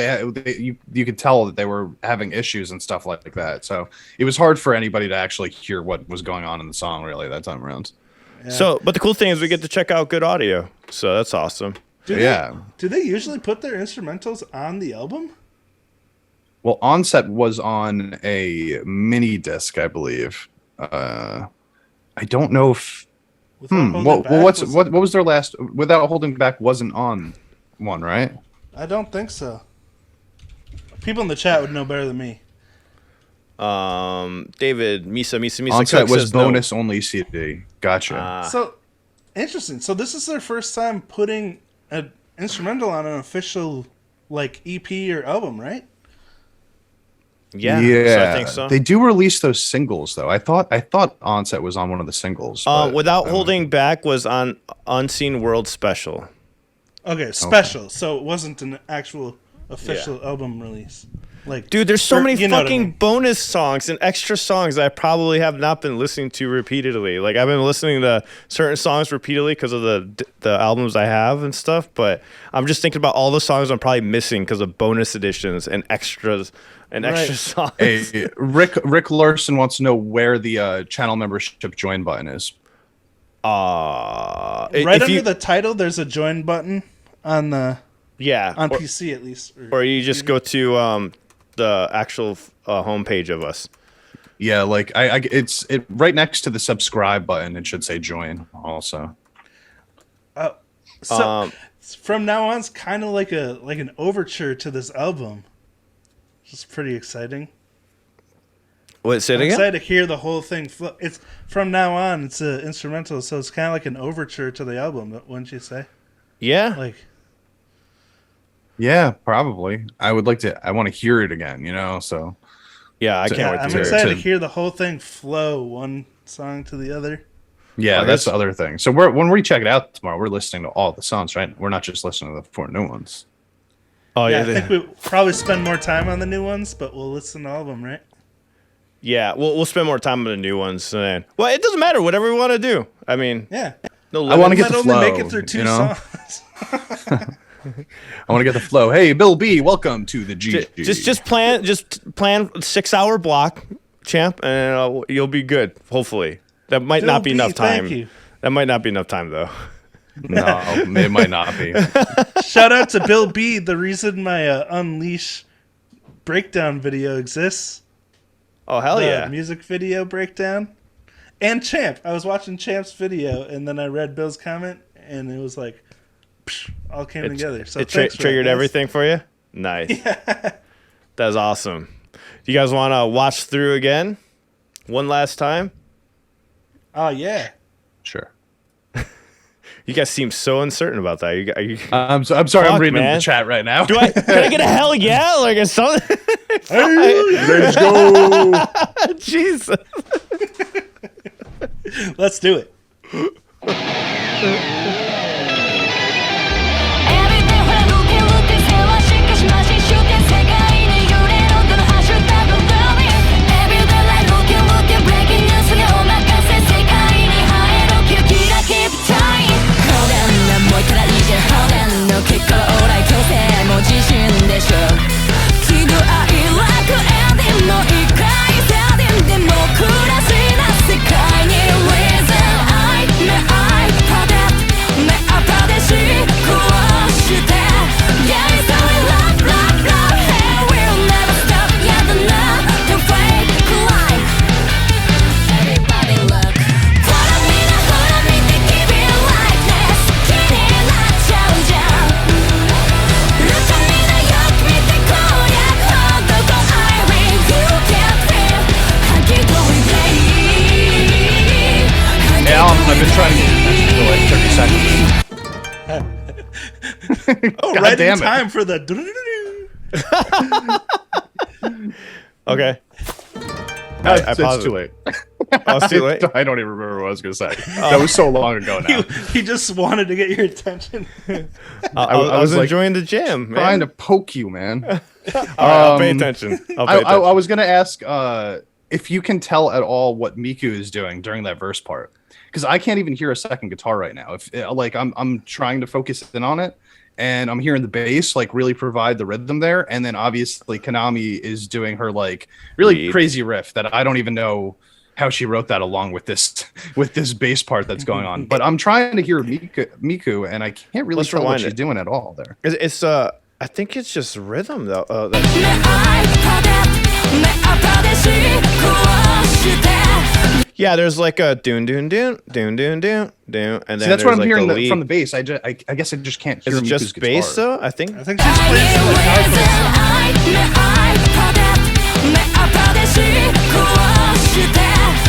You could tell that they were having issues and stuff like that. So it was hard for anybody to actually hear what was going on in the song really that time around. So, but the cool thing is we get to check out good audio. So that's awesome. Do they usually put their instrumentals on the album? Well, Onset was on a mini disc, I believe. I don't know if. Without Holding Well, Back what was their last? Without Holding Back wasn't on one, right? I don't think so. People in the chat would know better than me. David, Misa Onset Cook was says no. bonus only CD. Gotcha. So interesting. So this is their first time putting an instrumental on an official like EP or album, right? Yeah, yeah, so I think so. They do release those singles though. I thought Onset was on one of the singles. but, Without Holding Back was on Unseen World Special. Okay, special. So it wasn't an actual official album release. Like, Dude, there's so or- many you know what I fucking mean. bonus songs and extra songs I probably have not been listening to repeatedly. Like I've been listening to certain songs repeatedly because of the albums I have and stuff. But I'm just thinking about all the songs I'm probably missing because of bonus editions and extras and extra songs. Hey, Rick Larson wants to know where the channel membership join button is. Right if under you, the title, there's a join button on the yeah, on or, PC at least. or you just go to the actual homepage of us. Yeah, like it's right next to the subscribe button. It should say join also. So from now on, it's kind of like an overture to this album. It's pretty exciting. Wait, say it I'm again? excited to hear the whole thing. It's from now on. It's an instrumental, so it's kind of like an overture to the album, wouldn't you say? Yeah. Like, Yeah, probably. I want to hear it again, so. Yeah, I So- can't wait I'm to hear it. excited to- to hear the whole thing flow one song to the other. Yeah, Oh, that's the other thing. So when we check it out tomorrow, we're listening to all the songs, right? We're not just listening to the 4 new ones. Oh, Yeah, yeah. I think we'll probably spend more time on the new ones, but we'll listen to all of them, right? Yeah, we'll spend more time on the new ones. And well, it doesn't matter. Whatever we want to do. I mean, Yeah. no I want to We get might the only flow. make it through 2 you know? songs. I want to get the flow. Hey, Bill B, welcome to the G. just plan 6-hour block, champ, and you'll be good. Hopefully, that might not be Bill B, enough time. thank you. That might not be enough time though. No, it might not be. Shout out to Bill B, the reason my Unleash breakdown video exists. Oh hell The yeah! music video breakdown. And Champ. I was watching Champ's video, and then I read Bill's comment, and it was like, psh, all came together. So It thanks for that, triggered guys. everything for you. Nice. That's awesome. You guys want to watch through again, one last time? Oh, yeah. Sure. You guys seem so uncertain about that. You I'm sorry. Fuck, I'm reading man. the chat right now. can I get a hell yeah? Like a something? Let's go. Jesus. Let's do it. Keep trying 高原なもういからいいじゃん放電の結果往来強制も自信でしょ喜怒哀楽 and I've been trying to get your attention for like 30 seconds. Oh, God right damn in it. time for the. Okay. It's paused too it. late. Oh, it's too late. I don't even remember what I was going to say. That was so long ago now. He just wanted to get your attention. I was like, enjoying the jam, man. trying to poke you, man. All right, I'll pay attention. I was going to ask if you can tell at all what Miku is doing during that verse part, because I can't even hear a second guitar right now. If like I'm trying to focus in on it, and I'm hearing the bass like really provide the rhythm there, and then obviously Konami is doing her like really crazy riff that I don't even know how she wrote that along with this bass part that's going on. But I'm trying to hear Miku, and I can't really tell what she's doing at all there. It's I think it's just rhythm though. Yeah, there's like a doon doon doon doon doon doon doon, and then that's what I'm like hearing the lead. from the bass. I guess I just can't hear. Is it Miku's just guitar. bass though? I think she's playing some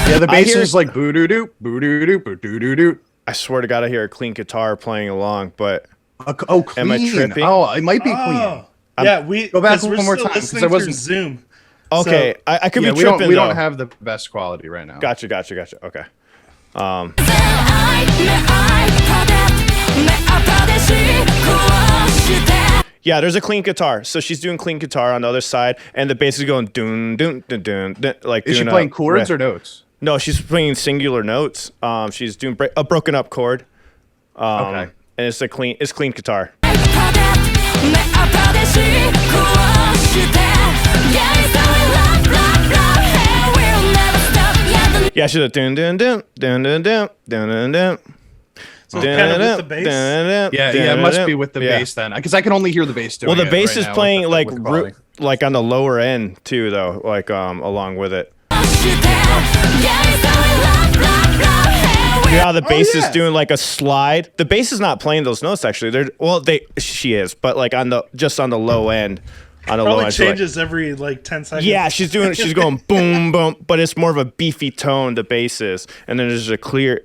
Yeah, the bass is like boo doo doo boo doo doo boo doo doo doo. I swear to God, I hear a clean guitar playing along, but Clean. Am I tripping? Oh, it might be clean. Yeah, we Go back 'cause we're one more still time, 'cause listening I through wasn't- Zoom. okay, I could be we tripping. don't though. have the best quality right now. Gotcha. Okay. Yeah, there's a clean guitar. So she's doing clean guitar on the other side, and the bass is going doon doon doon doon, doon like. Is she doing playing a chords riff. or notes? No, she's playing singular notes. She's doing a broken up chord. Okay. And it's clean guitar. Yeah, she's a dun dun dun dun dun dun dun dun dun. So it's kind of with the bass. Yeah, it must be with the bass then, because I can only hear the bass doing Well, the it bass right is now playing with like the quality. like on the lower end too, though, like along with it. Yeah, the bass is doing like a slide. The bass is not playing those notes actually. She is, but like on the low end. On the low Probably end, so, like- changes every like 10 seconds. yeah, she's going boom, boom, but it's more of a beefy tone, the bass is. And then there's a clear,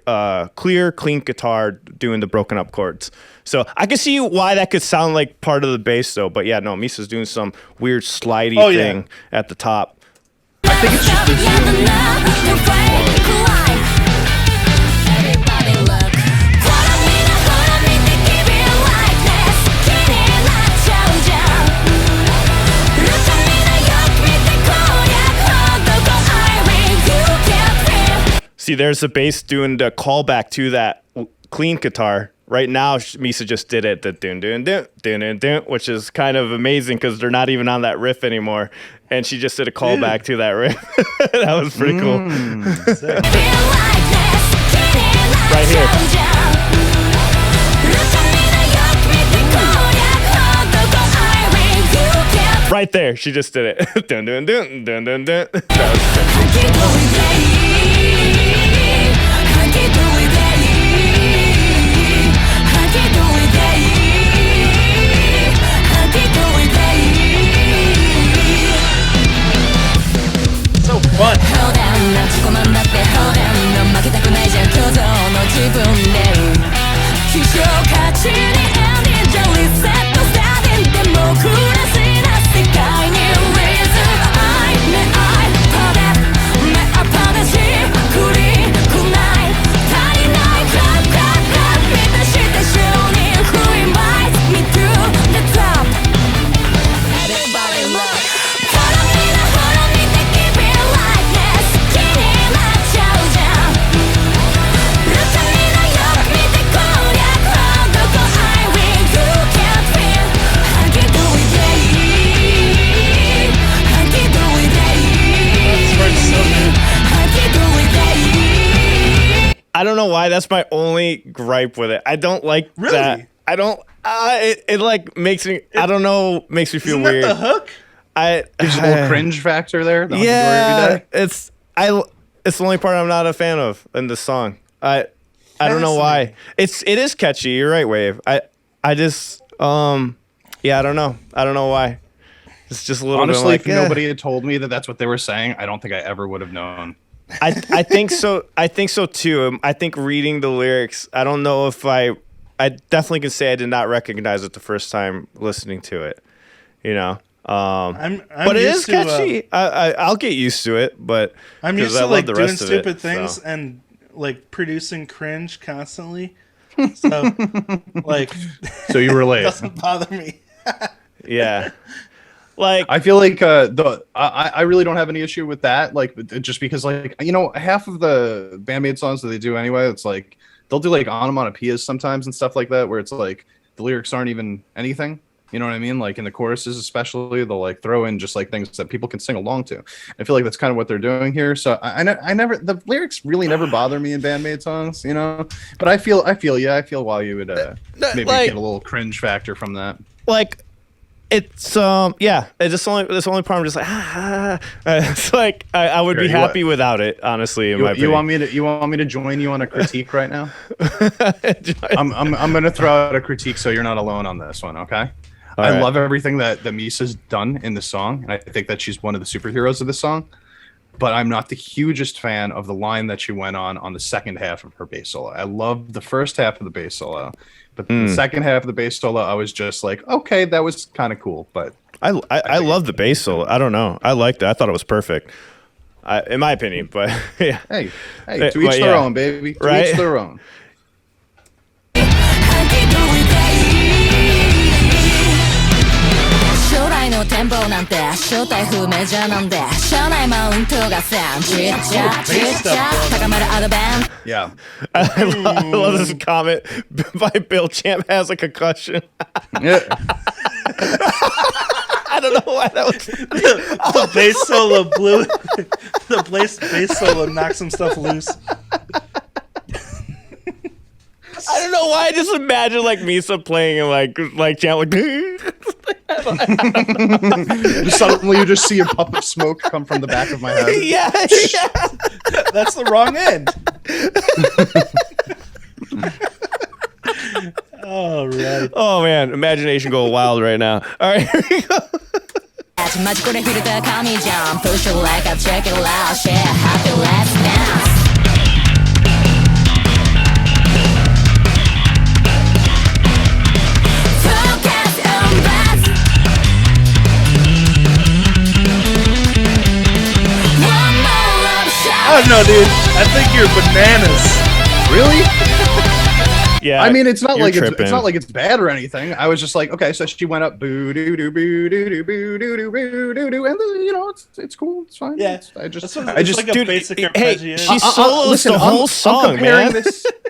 clean guitar doing the broken up chords. So I can see why that could sound like part of the bass though. But yeah, no, Misa's doing some weird slidey thing at the top. I think it's just the See, there's the bass doing the callback to that clean guitar. Right now, Misa just did it, the dun dun dun dun dun dun, which is kind of amazing because they're not even on that riff anymore. And she just did a callback to that riff. That was pretty cool. Right here. Right there, she just did it. Dun dun dun dun dun dun. That was so fun. I don't know why. That's my only gripe with it. I don't like that. I don't. It like makes me. I don't know. Makes me feel Isn't weird. that the hook? There's a little cringe factor there. The Yeah, it's the only part I'm not a fan of in this song. I don't know why. It is catchy. You're right, Wave. I just yeah, I don't know. I don't know why. It's just a little Honestly, bit like, if nobody had told me that that's what they were saying, I don't think I ever would have known. I think so. I think so too. I think reading the lyrics, I don't know if I definitely can say I did not recognize it the first time listening to it. You know, but it is catchy. I'll get used to it. But I'm used to like doing stupid things and like producing cringe constantly. So like, so you relate. It doesn't bother me. Yeah. Like I feel like I really don't have any issue with that. Like just because like half of the BAND-MAID songs that they do anyway, it's like they'll do like onomatopoeias sometimes and stuff like that, where it's like the lyrics aren't even anything. You know what I mean? Like in the choruses, especially, they'll like throw in just like things that people can sing along to. I feel like that's kind of what they're doing here. So I never the lyrics really never bother me in BAND-MAID songs, But I feel why you would maybe like, get a little cringe factor from that. Like. It's it's the only part. I'm just like it's like I would be happy without it, honestly. You want me to join you on a critique right now? I'm gonna throw out a critique so you're not alone on this one, okay? I love everything that Misa's done in the song, and I think that she's one of the superheroes of the song. But I'm not the hugest fan of the line that she went on the second half of her bass solo. I love the first half of the bass solo. But the second half of the bass solo, I was just like, okay, that was kind of cool. But I love the bass solo. I don't know. I liked it. I thought it was perfect, in my opinion. But yeah. Hey, to each their own, baby. To each their own. 将来の展望なんて正体不明じゃなんで社内マウントがさちっちゃちっちゃ高まるアドバン Yeah. I love this comment by Bill Champ has a concussion. Yeah. I don't know why that was the bass solo blew the bass solo knocked some stuff loose. I don't know why. I just imagine like Misa playing and like Champ like just suddenly you just see a puff of smoke come from the back of my head. Yeah. That's the wrong end. All right. Oh man, imagination go wild right now. All right, here we go. マジこれフィルター神じゃん Push it like a check it out Share happy let's dance Focus on buzz One more love shot I don't know, dude. I think you're bananas. Really? Yeah, I mean, it's not like tripping. it's not like it's bad or anything. I was just like, okay, so she went up boo doo doo boo doo doo boo doo doo boo doo doo, and then, it's cool, it's fine. Yeah. I just like a dude, basic hey, arpeggiator. she solos the whole song, man.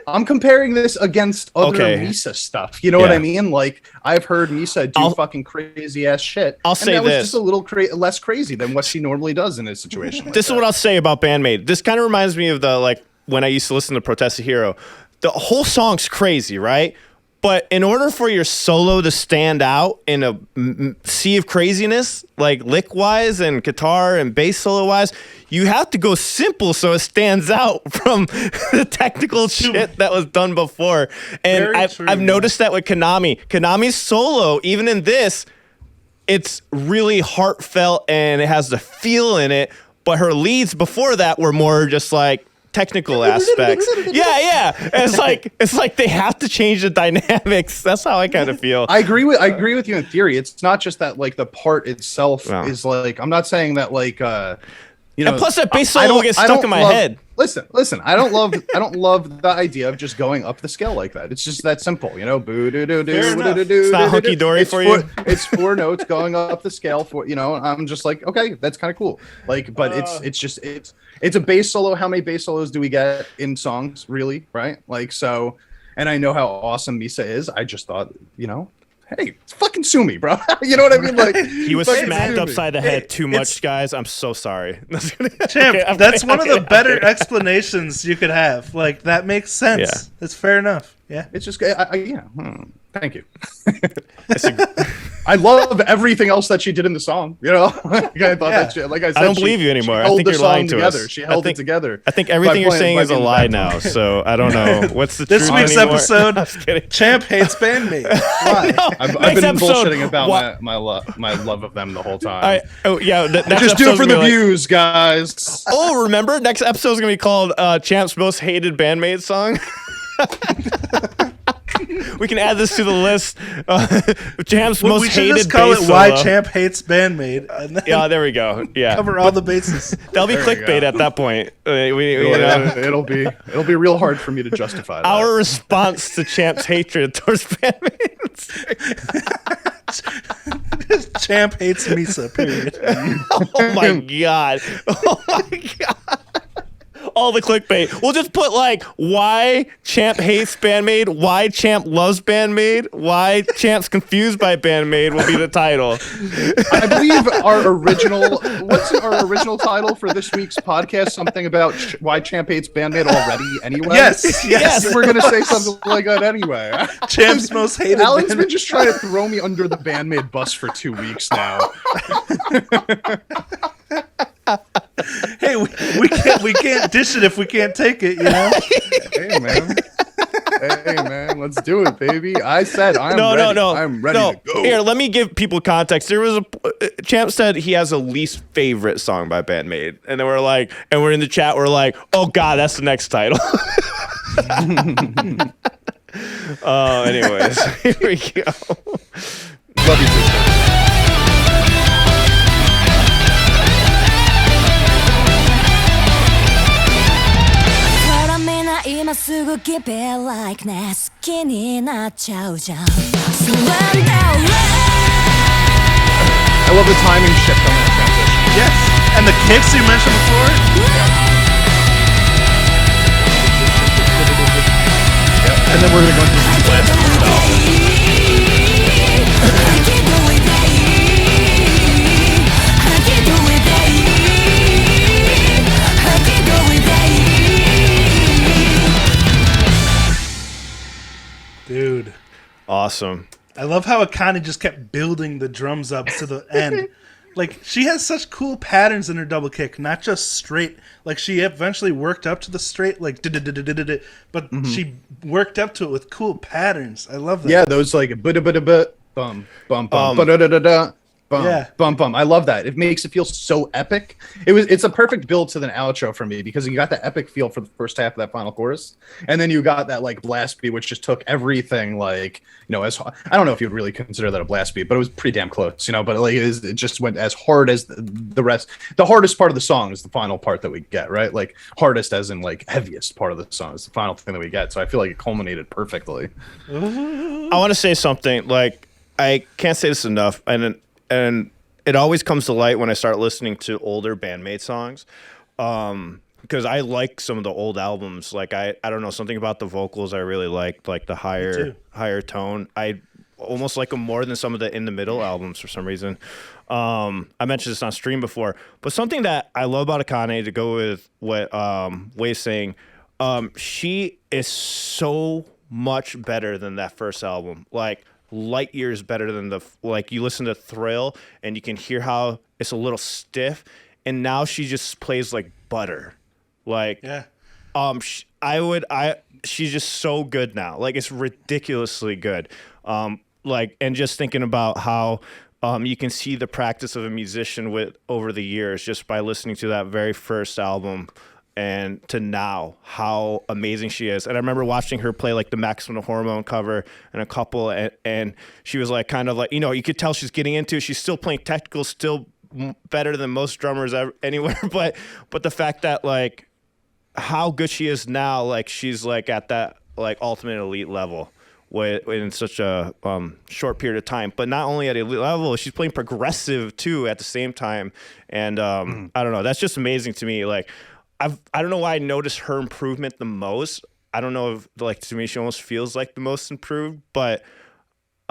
I'm comparing this against other Okay. Misa stuff. You know what Yeah. I mean? Like I've heard Misa do fucking crazy ass shit. I'll and say that was this. just a little less crazy than what she normally does in a situation. Like This is that. what I'll say about BAND-MAID. This kind of reminds me of the like when I used to listen to Protest a Hero. The whole song's crazy, right? But in order for your solo to stand out in a sea of craziness, like lick-wise and guitar and bass solo-wise, you have to go simple so it stands out from the technical shit that was done before. And I've noticed that with Konami. Konami's solo, even in this, it's really heartfelt and it has the feel in it. But her leads before that were more just like technical aspects. Yeah. It's like they have to change the dynamics. That's how I kind of feel. I agree with you in theory. It's not just that like the part itself is like, I'm not saying that like and plus that bass solo gets stuck in my head. Listen, I don't love the idea of just going up the scale like that. It's just that simple, boo doo doo doo. It's not hunky dory for you. It's 4 notes going up the scale for I'm just like, okay, that's kind of cool. Like, but it's a bass solo. How many bass solos do we get in songs, really? Right? Like, so, and I know how awesome Misa is. I just thought, hey, fucking sue me, bro. You know what I mean? Like he was smacked upside the head too much, guys. I'm so sorry. Champ, that's one of the better explanations you could have. Like that makes sense. Yeah. It's fair enough. Yeah. It's just, Thank you. I love everything else that she did in the song. You know, like, I thought that she, like I said, I don't believe you anymore. She I held think the you're song lying to together. us. She held it together. I think everything you're saying is a lie now. So I don't know what's the This truth week's anymore. episode. Champ hates BAND-MAID. Why? I've Next been episode, bullshitting about what- my love of them the whole time. Next Just do it episode's for gonna the be like- views, guys. Oh, remember? Next episode is gonna be called Champ's most hated BAND-MAID song. We can add this to the list. Champ's most We should hated just call bass it "Why solo. Champ Hates BAND-MAID" and then Yeah, there we go. Yeah, cover all the bases. that'll be There we clickbait go. at that point. You know, It'll be real hard for me to justify that. our response to Champ's hatred towards BAND-MAID. Champ hates Misa. Period. Oh my god. Oh my god. All the clickbait. We'll just put like why Champ hates BAND-MAID, why Champ loves BAND-MAID, why Champ's confused by BAND-MAID will be the title. I believe what's our original title for this week's podcast? Something about why Champ hates BAND-MAID already anyway? Yes. We're going to say something like that anyway. Champ's most hated. Alan's band- been just trying to throw me under the BAND-MAID bus for 2 weeks now. Hey, we can't dish it if we can't take it. You know. Hey man, let's do it, baby. I said I'm ready. No. I'm ready to go. Here, let me give people context. There was Champ said he has a least favorite song by BAND-MAID, and then we're in the chat. We're like, oh god, that's the next title. Anyways, here we go. Love you too. I 今すぐ keep it like ね好きになっちゃうじゃん Surrender I love the timing shift on that transition. Yes. And the kicks you mentioned before. And then we're gonna go into the blast. I can do it, babe. I can do it, babe. I can do it, babe. Dude. Awesome. I love how Akane just kept building the drums up to the end. Like, she has such cool patterns in her double kick, not just straight. Like, she eventually worked up to the straight, like, but she worked up to it with cool patterns. I love that. Yeah, those like bum bum bum ba-da-da-da-da, bum Yeah. bum bum. I love that. It makes it feel so epic. It's a perfect build to the outro for me because you got the epic feel for the first half of that final chorus, and then you got that like blast beat, which just took everything like, you know, as I don't know if you would really consider that a blast beat, but it was pretty damn close, you know. But like it just went as hard as the rest. The hardest part of the song is the final part that we get, right? Like hardest as in like heaviest part of the song is the final thing that we get. So I feel like it culminated perfectly. I want to say something. Like, I can't say this enough, and it always comes to light when I start listening to older BAND-MAID songs, because I like some of the old albums. Like I don't know, something about the vocals I really liked, like the higher tone. I almost like them more than some of the In the Middle albums for some reason. I mentioned this on stream before, but something that I love about Akane, to go with what Way's saying, she is so much better than that first album. Like, light years better than like you listen to Thrill and you can hear how it's a little stiff, and now she just plays like butter. Like, Yeah. She's just so good now. Like, it's ridiculously good. Like, and just thinking about how you can see the practice of a musician over the years just by listening to that very first album and to now, how amazing she is. And I remember watching her play like the Maximum Hormone cover and a couple, and she was like, kind of like, you know, you could tell she's getting into it. She's still playing technical, still better than most drummers anywhere. But the fact that like how good she is now, like she's like at that like ultimate elite level in such a short period of time. But not only at elite level, she's playing progressive too at the same time. And I don't know, that's just amazing to me. Like, I don't know why I noticed her improvement the most. I don't know if, like, to me, she almost feels like the most improved, but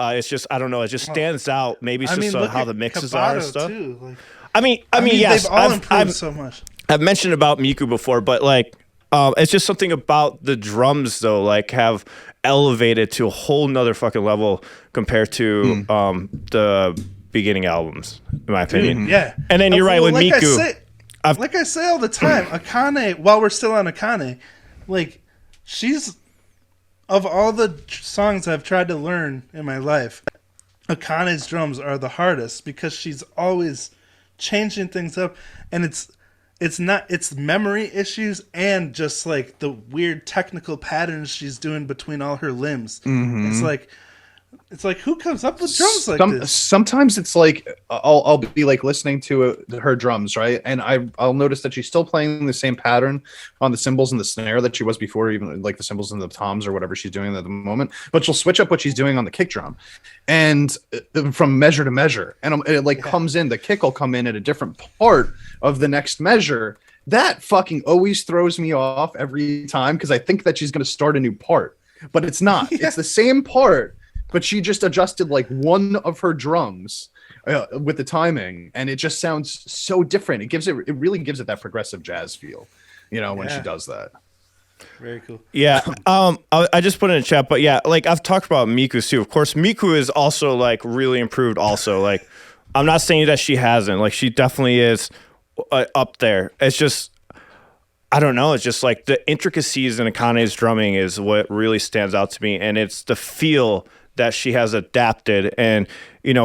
it's just, I don't know, it just stands out. Maybe it's just look how at the mixes Kabato are and stuff. Too. Like, I mean, yes, they've all improved so much. I've mentioned about Miku before, but like, It's just something about the drums though, like have elevated to a whole nother fucking level compared to the beginning albums, in my opinion. Yeah. And then you're right with like Miku. Like I say all the time, Akane, while we're still on Akane, like, she's, of all the songs I've tried to learn in my life, Akane's drums are the hardest because she's always changing things up, and it's memory issues and just like the weird technical patterns she's doing between all her limbs. It's like who comes up with drums like this? Sometimes it's like I'll be like listening to her drums, right? And I'll notice that she's still playing the same pattern on the cymbals and the snare that she was before, even like the cymbals and the toms or whatever she's doing at the moment. But she'll switch up what she's doing on the kick drum, and from measure to measure, and it comes in. The kick will come in at a different part of the next measure. That fucking always throws me off every time because I think that she's going to start a new part, but it's not. It's the same part. But she just adjusted like one of her drums with the timing, and it just sounds so different. It really gives it that progressive jazz feel, when she does that. Very cool. Yeah. I just put it in chat, but yeah, like I've talked about Miku too. Of course, Miku is also like really improved. Also, like I'm not saying that she hasn't. Like she definitely is up there. It's just. I don't know. It's just like the intricacies in Akane's drumming is what really stands out to me, and it's the feel that she has adapted. And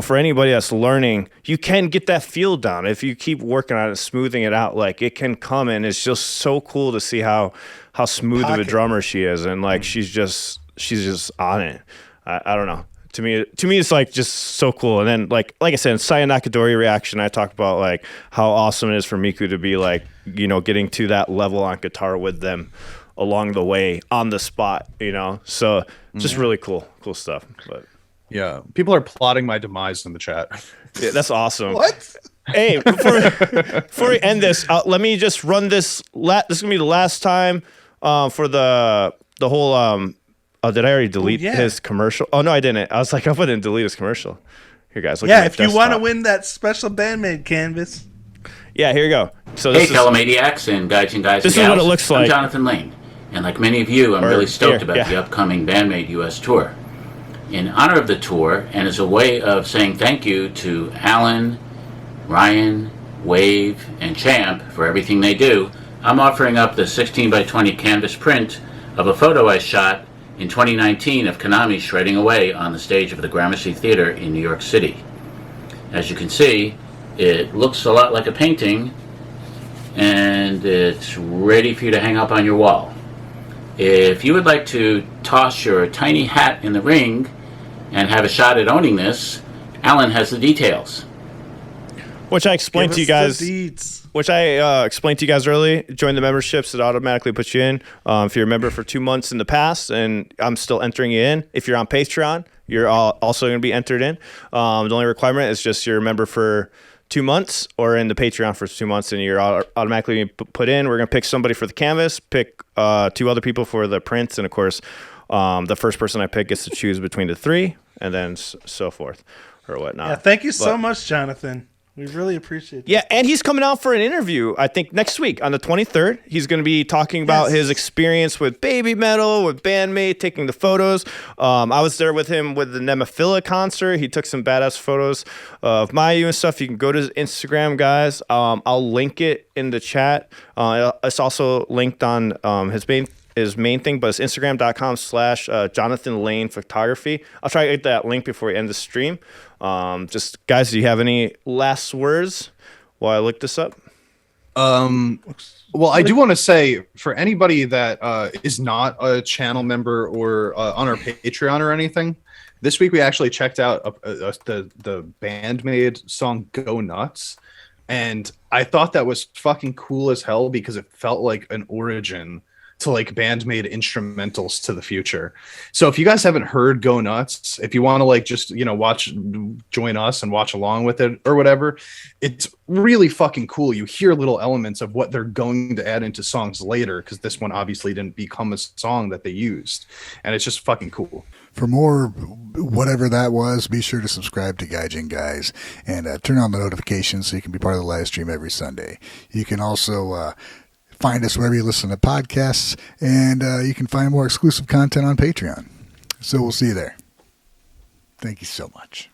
for anybody that's learning, you can get that feel down if you keep working on it, smoothing it out. Like it can come, and it's just so cool to see how smooth of a drummer she is, and like she's just on it. I don't know. To me, it's like just so cool. And then like I said, in Saya Nakadori reaction, I talked about like how awesome it is for Miku to be like getting to that level on guitar with them along the way on the spot. So just really cool stuff. But yeah, people are plotting my demise in the chat. yeah, that's awesome. What? Hey, before we end this, let me just run this. This is gonna be the last time for the whole. Oh, did I already delete his commercial? Oh, no, I didn't. I was like, I hope I didn't delete his commercial. Here, guys. Look at my if you desktop. want to win that special BAND-MAID canvas. Yeah, here you go. So hey, fellow MAIDIACs and Gaijin guys this and is gals. what it looks like. I'm Jonathan Lane. And like many of you, I'm really stoked about the upcoming BAND-MAID US tour. In honor of the tour, and as a way of saying thank you to Alan, Ryan, Wave, and Champ for everything they do, I'm offering up the 16 by 20 canvas print of a photo I shot in 2019 of Konami shredding away on the stage of the Gramercy Theater in New York City. As you can see, it looks a lot like a painting, and it's ready for you to hang up on your wall. If you would like to toss your tiny hat in the ring and have a shot at owning this, Alan has the details. Which I explained to you guys. Which I explained to you guys early. Join the memberships; it automatically puts you in. If you're a member for 2 months in the past, and I'm still entering you in. If you're on Patreon, you're also going to be entered in. The only requirement is just you're a member for 2 months, or in the Patreon for 2 months, and you're automatically put in. We're going to pick somebody for the canvas, pick 2 other people for the prints, and of course, the first person I pick gets to choose between the 3, and then so forth or whatnot. Yeah, thank you so much, Jonathan. We really appreciate it. Yeah, and he's coming out for an interview, I think, next week on the 23rd. He's going to be talking about his experience with Baby Metal, with BAND-MAID, taking the photos. I was there with him with the Nemophila concert. He took some badass photos of Mayu and stuff. You can go to his Instagram, guys. I'll link it in the chat. It's also linked on his main thing, but it's Instagram.com/Jonathan Lane Photography. I'll try to get that link before we end the stream. Just guys, do you have any last words while I look this up? Well, I do want to say for anybody that is not a channel member or on our Patreon or anything, this week we actually checked out the BAND-MAID song "Go Nuts," and I thought that was fucking cool as hell because it felt like an origin to like BAND-MAID instrumentals to the future. So if you guys haven't heard Go Nuts, if you want to like just join us and watch along with it or whatever, it's really fucking cool. You hear little elements of what they're going to add into songs later, because this one obviously didn't become a song that they used, and it's just fucking cool. For more whatever that was, be sure to subscribe to Gaijin Guys and turn on the notifications so you can be part of the live stream every Sunday. You can also find us wherever you listen to podcasts, and you can find more exclusive content on Patreon. So we'll see you there. Thank you so much.